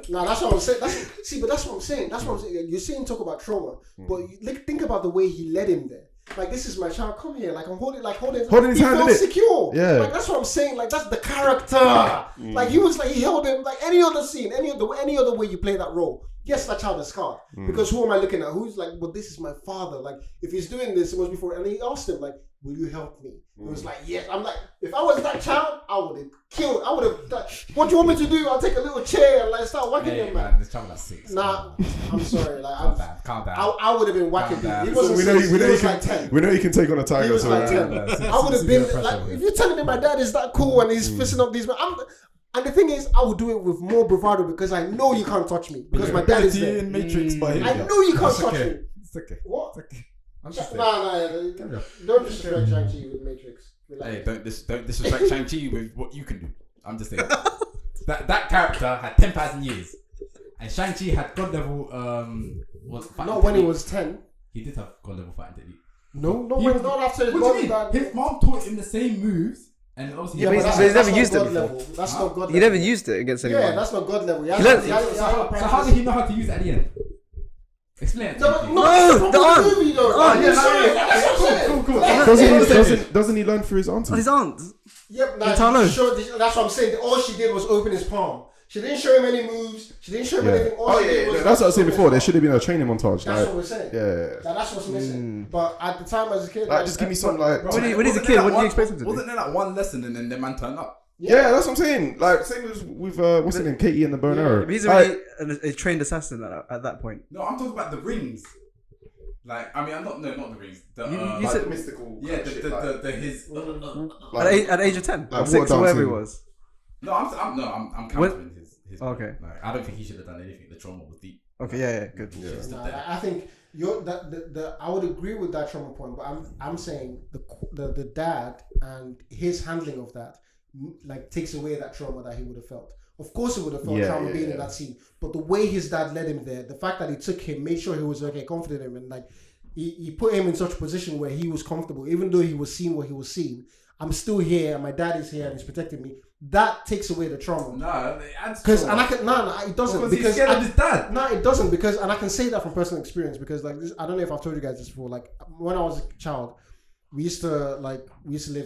No, that's what I'm saying. That's what I'm saying. That's what I'm saying. You're saying talk about trauma, but think about the way he led him there. Like, this is my child. Come here. Like, I'm holding his he hand, felt innit? secure. Yeah. Like, that's what I'm saying. Like, that's the character. Like, he was like, he held him like any other scene, any other way you play that role. Yes, that child is scarred. Because who am I looking at? Who's like, well, this is my father. Like, if he's doing this, it must be for. And he asked him, like, will you help me? He was like, yes. I'm like, if I was that child, I would have killed. I would have. What do you want me to do? I'll take a little chair and like start whacking Hey, him, man, man. this child was 6. Nah, I'm sorry. Like, Calm down. I would have been whacking Calm down. him. He wasn't we know, 6, we know he you was can. like 10. We know you can take on a He tiger. was So like 10. Yeah, I would have been pressure, like, man. if you're telling me my dad is that cool and he's fisting up these men, and the thing is, I would do it with more bravado because I know you can't touch me because my dad is there. in Matrix, but I know you can't touch me. It's okay. What? It's okay. I'm just Nah, saying. don't disrespect Shang Chi with Matrix. Relax. Hey, don't disrespect Shang Chi with what you can do. I'm just saying. that character had 10,000 years, and Shang Chi had god level. Not when he was 10. He did have god level fighting technique. No, He- not after his What mom do you died. mean? His mom taught him the same moves, and obviously. Yeah, but that's he's never not used it God before. level. That's not God level. He never used it against anyone. Yeah, that's not God level. He learned- So how did he know how to use it at the end? Explain it. to No, me, but please. no, No, the don't. movie though. Oh, Like, yeah, sorry, no, that's what I'm saying. Cool. doesn't he learn through his auntie? Oh, his aunt. Yep, Talo. that's what I'm saying. All she did was open his palm. She didn't show him any moves. She didn't show him anything. All she did was That's what I was saying open his before. There palm. should have been a training montage. That's Like, what we're saying. yeah. That's what's missing. But at the time as a kid, Like, just give me some like. Bro, When he's a wasn't kid, there what do you one- expect him to do? Wasn't there like one lesson and then the man turned up? Yeah, that's what I'm saying. Like, same as with what's her name, Katie and the bow and arrow. But he's Like, already a trained assassin at that point. No, I'm talking about the rings. Like, I mean, I'm not the rings. The, You said mystical. yeah, the his. at the age of 10, like or 6 or water whatever he dancing. was. No, I'm countering his. Okay. Like, I don't think he should have done anything. The trauma was deep. Okay, yeah, good. Nah, I think I would agree with that trauma point, but I'm saying the dad and his handling of that like takes away that trauma that he would have felt. Of course, he would have felt trauma being in that scene, but the way his dad led him there, the fact that he took him, made sure he was okay, confident in him, and like he put him in such a position where he was comfortable, even though he was seeing what he was seeing. I'm still here, and my dad is here, and he's protecting me. That takes away the trauma. No, it adds Because trauma. it doesn't Because he's scared of his dad. No, it doesn't because I can say that from personal experience because like this, I don't know if I've told you guys this before. Like when I was a child, we used to live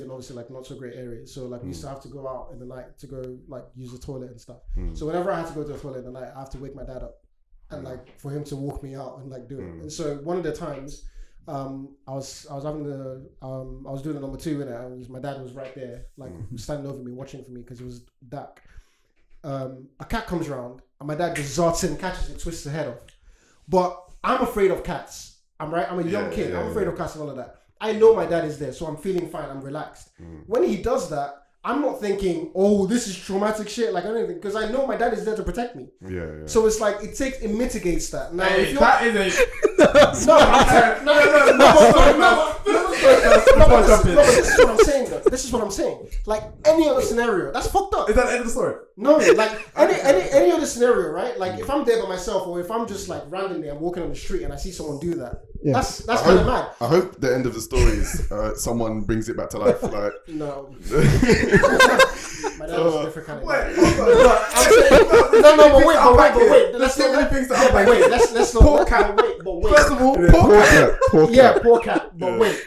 in obviously like not so great areas. So like we used to have to go out in the night to go like use the toilet and stuff. So whenever I had to go to the toilet in the night, I have to wake my dad up and like for him to walk me out and like do it. And so one of the times, I was doing the number 2 and my dad was right there like standing over me watching for me because it was dark. A cat comes around and my dad just zarts in, catches it, twists the head off. But I'm afraid of cats. I'm a young kid. I'm afraid of cats and all of that. I know my dad is there, so I'm feeling fine. I'm relaxed. When he does that, I'm not thinking, oh, this is traumatic shit, like anything, because I know my dad is there to protect me. Yeah. So it's like it mitigates that. Now, Hey, if you're that is a. no, Before I jump in. No, but this is what I'm saying though. This is what I'm saying. Like any other scenario, that's fucked up. Is that the end of the story? No, like any other scenario, right? Like if I'm there by myself, or if I'm just like randomly, I'm walking on the street and I see someone do that. Yeah. That's kind of mad. I hope the end of the story is someone brings it back to life. Like, No. My dad was a different kind of guy. But wait. Let's do many things to Yeah, but wait, let's not. Poor cat. But wait. First of all, poor cat. Yeah, poor cat. But wait.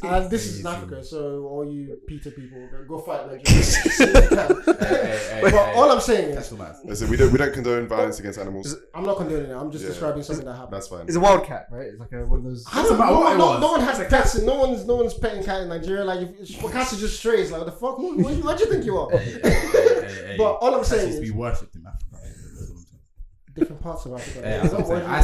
And this is in Africa, so all you Peter people, go fight Nigeria. But all I'm saying is, Listen, we don't condone violence against animals. I'm not condoning it. I'm just describing something that happened. That's fine. It's a wild cat, right? It's like one of those. I don't matter what it know. was. No one has pets. And no one's petting cat in Nigeria. Like, if cats are just strays. Like, what the fuck? What do you think you are? But all I'm saying used to is be worshipped in Africa. different parts of Africa. Yeah, that's what I'm saying. I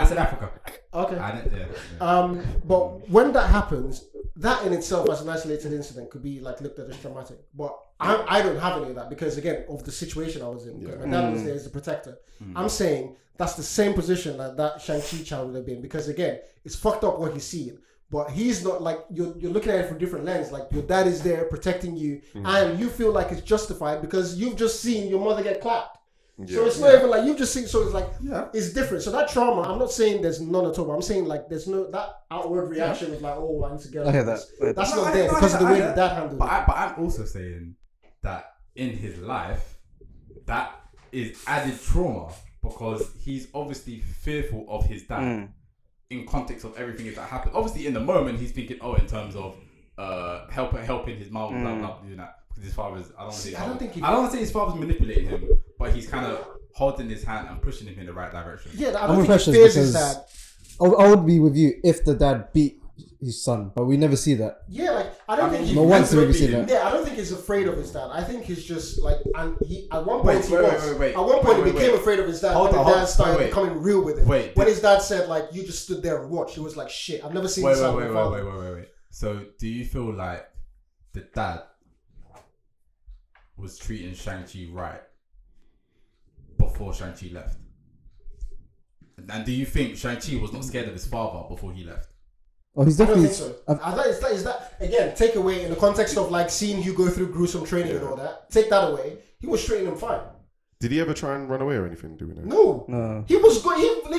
said Africa. Okay. I didn't. Yeah. But when that happens, that in itself as an isolated incident could be like looked at as traumatic. But I don't have any of that because again of the situation I was in. Because my dad was there as a protector. I'm saying that's the same position that Shang Chi child would have been because again it's fucked up what he's seeing. But he's not like you're looking at it from a different lens. Like your dad is there protecting you, and you feel like it's justified because you've just seen your mother get clapped. Yeah. So it's not even like you've just seen. So it's like it's different. So that trauma, I'm not saying there's none at all. But I'm saying like there's no that outward reaction of like, oh, I need to get. I hear that. That's not there because of the way that dad handled it. But I'm also saying that in his life, that is added trauma because he's obviously fearful of his dad. In context of everything that happened, obviously in the moment he's thinking, in terms of helping his mom, blah blah, doing that because his father's. I don't want to say his father's manipulating him, but he's kind of holding his hand and pushing him in the right direction. Yeah, I don't think he fears his dad. I would be with you if the dad beat his son, but we never see that. Yeah, like I don't think no one's really seen that. Yeah, I don't think he's afraid of his dad. I think he's just like, and he at one point he became afraid of his dad when the dad started becoming real with him. When his dad said like, "You just stood there and watched," he was like, "Shit, I've never seen this happen before." Wait. So, do you feel like the dad was treating Shang-Chi right before Shang-Chi left? And do you think Shang-Chi was not scared of his father before he left? Oh, he's I don't definitely. think so. I thought is that again take away in the context of like seeing you go through gruesome training and all that. Take that away. He was training him fine. Did he ever try and run away or anything? Do we know? No. He was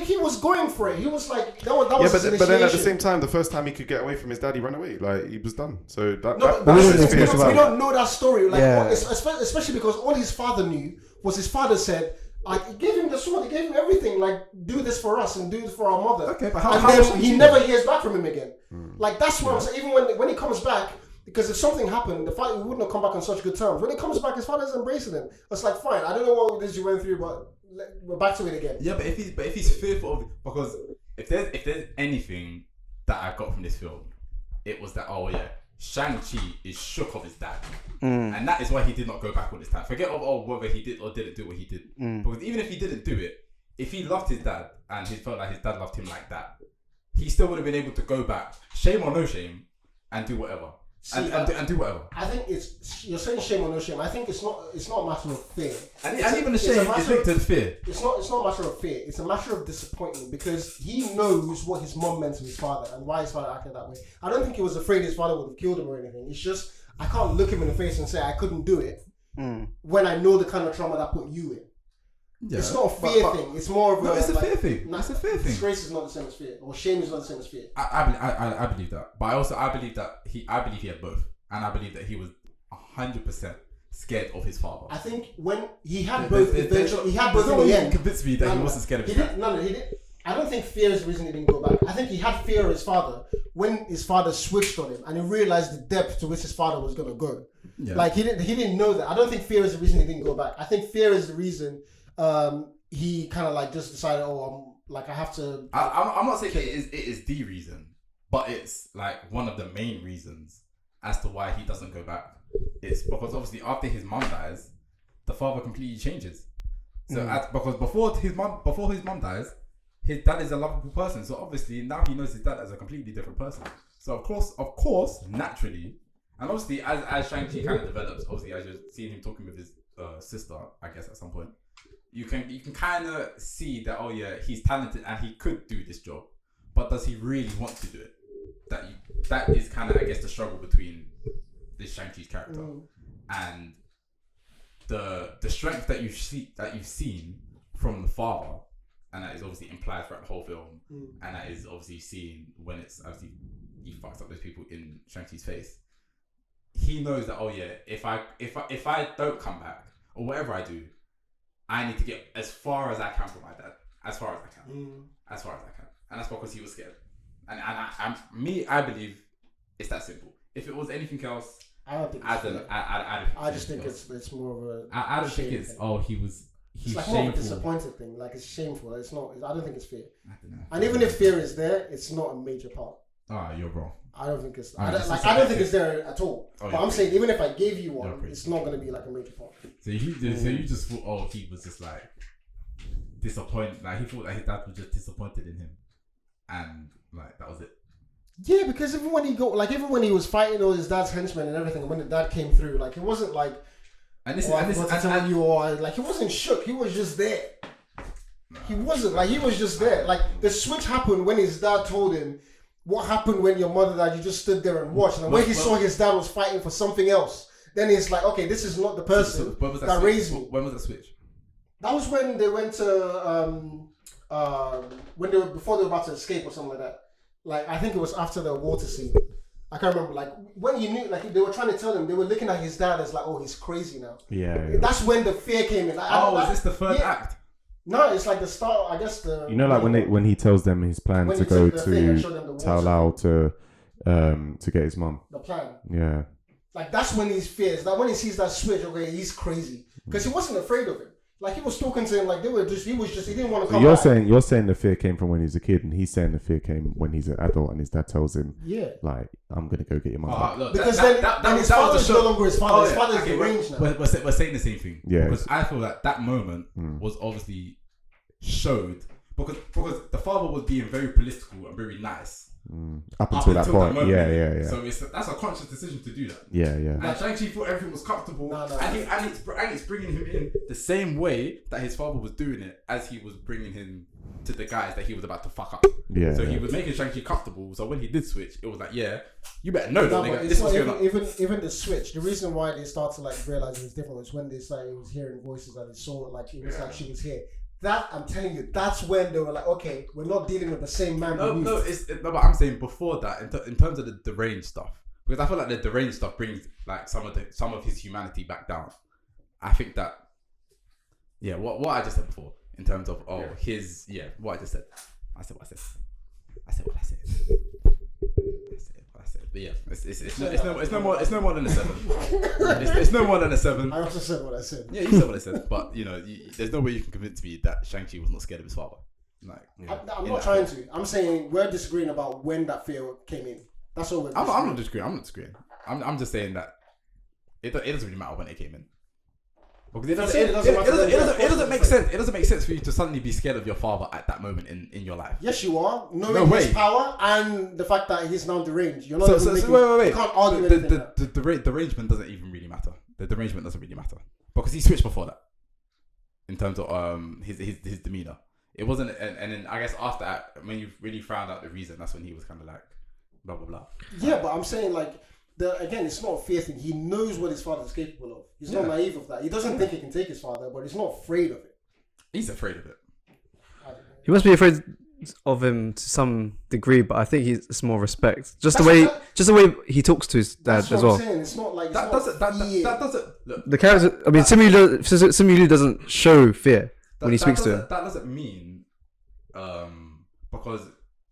he was going for it. He was like that was his but then at the initiation. same time, the first time he could get away from his dad, he ran away. Like he was done. So But that we don't know that story. Like especially because all his father knew was his father said. Like he gave him the sword, he gave him everything. Like do this for us and do this for our mother. Okay, but then he never hears back from him again. Like that's what I'm saying. Even when he comes back, because if something happened, the father wouldn't have come back on such good terms. When he comes back, his father's embracing him. It's like fine. I don't know what it is you went through, but we're back to it again. Yeah, but if he's fearful of because if there's anything that I got from this film, it was that Shang-Chi is shook of his dad. And that is why he did not go back all this time. Forget whether he did or didn't do what he did. Because even if he didn't do it, if he loved his dad and he felt like his dad loved him like that, he still would have been able to go back, shame or no shame, and do whatever. And do whatever. I think you're saying shame or no shame. I think it's not a matter of fear. And even the shame is linked to fear. It's not a matter of fear. It's a matter of disappointment because he knows what his mom meant to his father and why his father acted that way. I don't think he was afraid his father would have killed him or anything. It's just I can't look him in the face and say I couldn't do it when I know the kind of trauma that put you in. Yeah, it's not a fear thing. It's more of it's a fear thing. It's a fear thing. Disgrace is not the same as fear, or shame is not the same as fear. I believe that, but I believe that he had both, and I believe that he was 100% scared of his father. I think when he had both, he had both in the end. Convinced me that he wasn't scared of his dad. He didn't. I don't think fear is the reason he didn't go back. I think he had fear of his father when his father switched on him and he realized the depth to which his father was gonna go. Yeah. Like he didn't know that. I don't think fear is the reason he didn't go back. I think fear is the reason he kind of like just decided, I have to. I'm not saying it is the reason, but it's like one of the main reasons as to why he doesn't go back. It's because obviously after his mom dies, the father completely changes. So because before his mom dies, his dad is a lovable person. So obviously now he knows his dad as a completely different person. So of course, naturally, and obviously as Shang-Chi kind of develops, obviously as you're seeing him talking with his sister, I guess at some point, you can kind of see that he's talented and he could do this job, but does he really want to do it? that is kind of, I guess, the struggle between this Shang-Chi's character and the strength that you've seen from the father, and that is obviously implied throughout the whole film, and that is obviously seen when it's obviously he fucks up those people in Shang-Chi's face. He knows that, oh yeah, if I don't come back or whatever I do, I need to get as far as I can from my dad, as far as I can, and that's because he was scared. And I believe it's that simple. If it was anything else, I don't think I just think it's more of a. I don't think it's he's like shameful. more of a disappointed thing. Like it's shameful. It's not. I don't think it's fear. I don't know. And even if fear is there, it's not a major part. You're wrong. I don't think it's. Alright, I don't think it's there at all. Oh, but I'm saying even if I gave you You're one, crazy. it's not going to be like a major part. So you just thought, he was just like disappointed. Like he thought that his dad was just disappointed in him, and like that was it. Yeah, because even when he was fighting all his dad's henchmen and everything, and when the dad came through, like it wasn't like. He wasn't shook. He was just there. He wasn't like he was just there. Like the switch happened when his dad told him what happened when your mother died. You just stood there and watched, and when he saw his dad was fighting for something else, then it's like, okay, this is not the person that raised me. When was that switch? That was when they went to before they were about to escape or something like that. Like I think it was after the water scene. I can't remember. Like when you knew, like they were trying to tell him, they were looking at his dad as like, oh, he's crazy now. Yeah. That's when the fear came in. Like, is this the third act? No, it's like the start. I guess the. You know, like when he tells them his plan when to he go took the thing and to showed them the Tao water. Lao to get his mum. The plan. Yeah. Like that's when he's fears. Like when he sees that switch, okay, he's crazy because he wasn't afraid of him. Like he was talking to him, like he didn't want to come. You're back. saying the fear came from when he was a kid, and he's saying the fear came when he's an adult, and his dad tells him, like, I'm gonna go get your mum. Look, because then his father is no longer his father. His father is deranged now. We're saying the same thing. Yeah. Because I feel that moment was obviously showed because the father was being very political and very nice. Up until that point, moment. yeah. So that's a conscious decision to do that. Yeah. And Shang-Chi thought everything was comfortable, and it's bringing him in the same way that his father was doing it as he was bringing him to the guys that he was about to fuck up. Yeah. So he was making Shang-Chi comfortable. So when he did switch, it was like, yeah, you better know that. No, Nigga, but this was going on. even the switch. The reason why they start to like realize it was different was when they started. He was hearing voices and he saw it like it was like she was here. That I'm telling you, that's when they were like, okay, we're not dealing with the same man. No, but I'm saying before that, in terms of the deranged stuff, because I feel like the deranged stuff brings like some of his humanity back down. I think that, yeah, what I just said before in terms of what I just said. I said what I said. But yeah, it's no more than a 7. It's no more than a 7. I also said what I said. Yeah, you said what I said, but you know, there's no way you can convince me that Shang-Chi was not scared of his father. Like, I'm not trying to. I'm saying we're disagreeing about when that fear came in. That's all we're disagreeing. I'm not disagreeing. I'm just saying that it doesn't really matter when it came in. Because it doesn't make sense. It doesn't make sense for you to suddenly be scared of your father at that moment in your life. Yes, you are. Knowing his power and the fact that he's now deranged. You're not wait. You can't argue anything. The derangement doesn't even really matter. The derangement doesn't really matter because he switched before that. In terms of his demeanor, it wasn't. And then I guess after that, when you really found out the reason, that's when he was kind of like blah blah blah. Yeah, but I'm saying like. Again, it's not a fear thing. He knows what his father is capable of. He's not naive of that. He doesn't think he can take his father, but he's not afraid of it. He's afraid of it. He must be afraid of him to some degree, but I think it's more respect. Just the way he talks to his dad as well. I'm saying. It's not like that doesn't look, the character. I mean, Simu Liu doesn't show fear when he speaks to him. That doesn't mean because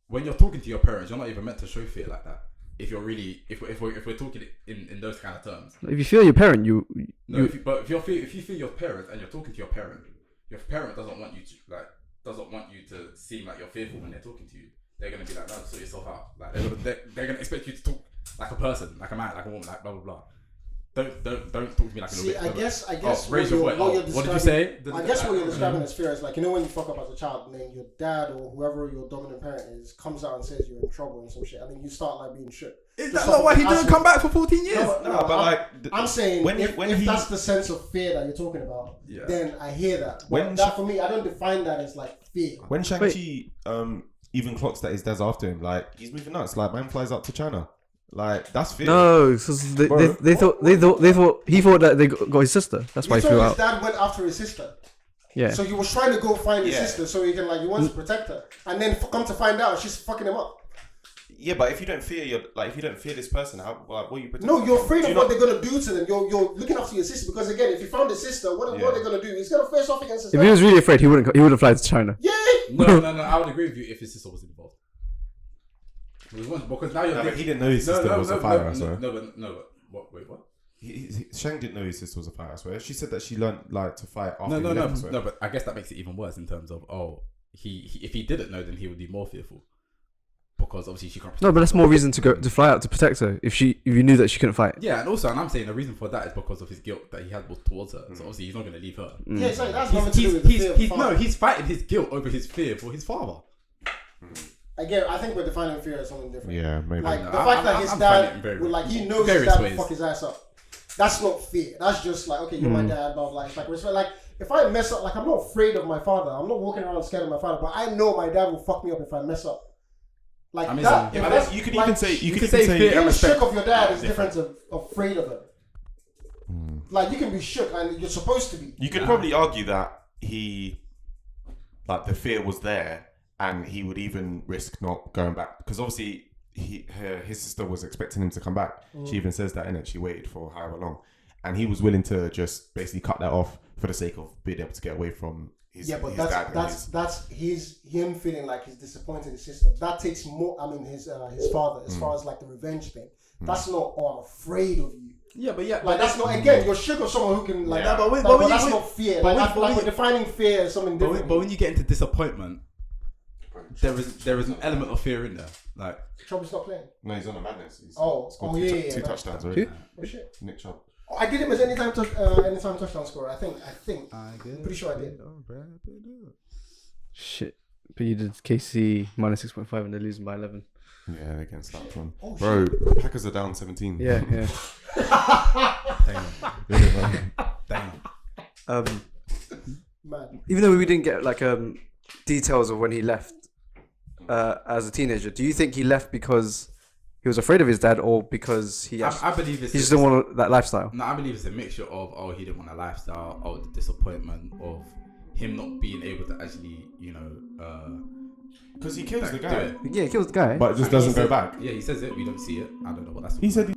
when you're talking to your parents, you're not even meant to show fear like that. If you're really, if we're talking in those kind of terms. If you feel your parent, if you feel your parent and you're talking to your parent doesn't want you to seem like you're fearful when they're talking to you. They're gonna be like, no, sort yourself out. Like they're gonna expect you to talk like a person, like a man, like a woman, like blah blah blah. Don't talk to me like a little bit. I guess raise your voice. What did you say? I guess what you're describing as fear is like, you know, when you fuck up as a child and then your dad or whoever your dominant parent is comes out and says you're in trouble and some shit, and then you start like being shook. Is that not why he didn't come back for 14 years? No, but like I'm saying if that's the sense of fear that you're talking about, then I hear that. But that for me, I don't define that as like fear. When Shang-Chi even clocks that his dad's after him, like he's moving nuts. Like man flies up to China. Like that's fear. No, because they thought he thought that they got his sister. That's why he His flew out. dad went after his sister. Yeah. So he was trying to go find his Yeah. sister so he can he wants to protect her, and then come to find out she's fucking him up. Yeah, but if you don't fear if you don't fear this person, what are you protecting? No, you're afraid Do of you what not- they're gonna do to them. You're looking after your sister because again, if you found his sister, what are they gonna do? He's gonna face off against his If dad. he was really afraid, he wouldn't fly to China. Yeah. No. I would agree with you if his sister was involved. Because now you're. No, but he didn't know his sister was a fighter. I swear. Wait, what? Shang didn't know his sister was a fighter. I swear. She said that she learned to fight after. No, he left, I swear. but I guess that makes it even worse in terms of he if he didn't know, then he would be more fearful because obviously she can't. No, but that's more reason to fly out to protect her if you knew that she couldn't fight. Yeah, and I'm saying the reason for that is because of his guilt that he had towards her. So obviously he's not going to leave her. Yeah, it's like that's nothing to do with the fear of the father. He's fighting his guilt over his fear for his father. Again, I think we're defining fear as something different. Yeah, maybe. Like No, the fact that I'm his finding it dad, very- will, he knows his various dad will ways. fuck his ass up. That's not fear. That's just like, okay, you're my dad, blah blah. It's like respect. Like if I mess up, I'm not afraid of my father. I'm not walking around scared of my father, but I know my dad will fuck me up if I mess up. Like I mean, that. yeah, if but that's, You could like, even say you could say fear and being respect. shook of your dad is different to afraid of him. Like you can be shook and you're supposed to be. You could probably argue that the fear was there, and he would even risk not going back because obviously his sister was expecting him to come back. She even says that in it. She waited for however long, and he was willing to just basically cut that off for the sake of being able to get away from his. Yeah, but his dad and that's him feeling like he's disappointed his sister. That takes more. I mean, his father, as far as like the revenge thing. That's not. Oh, I'm afraid of you. Yeah, but Like that's not. Again, you're shook of someone who can like. Yeah. But that's not fear. but We're defining fear as something different. But when you get into disappointment, there is an element of fear in there. Like Chubb's not playing. No, he's on a madness. Oh, yeah. Two touchdowns already. Who? Oh shit. Nick Chubb. Oh, I did him as anytime touchdown scorer. I think. Pretty sure I did. Shit. But you did KC minus 6.5 and they're losing by 11. Yeah, against that one. Oh, Bro, Packers are down 17. Yeah. damn. Man. Even though we didn't get details of when he left as a teenager, do you think he left because he was afraid of his dad or because he I believe he just didn't want that lifestyle? No, I believe it's a mixture of he didn't want a lifestyle, or the disappointment of him not being able to actually, Because he kills the do guy. it. Yeah, he kills the guy. But it just doesn't go back. Yeah, he says it. We don't see it. I don't know what that's. He said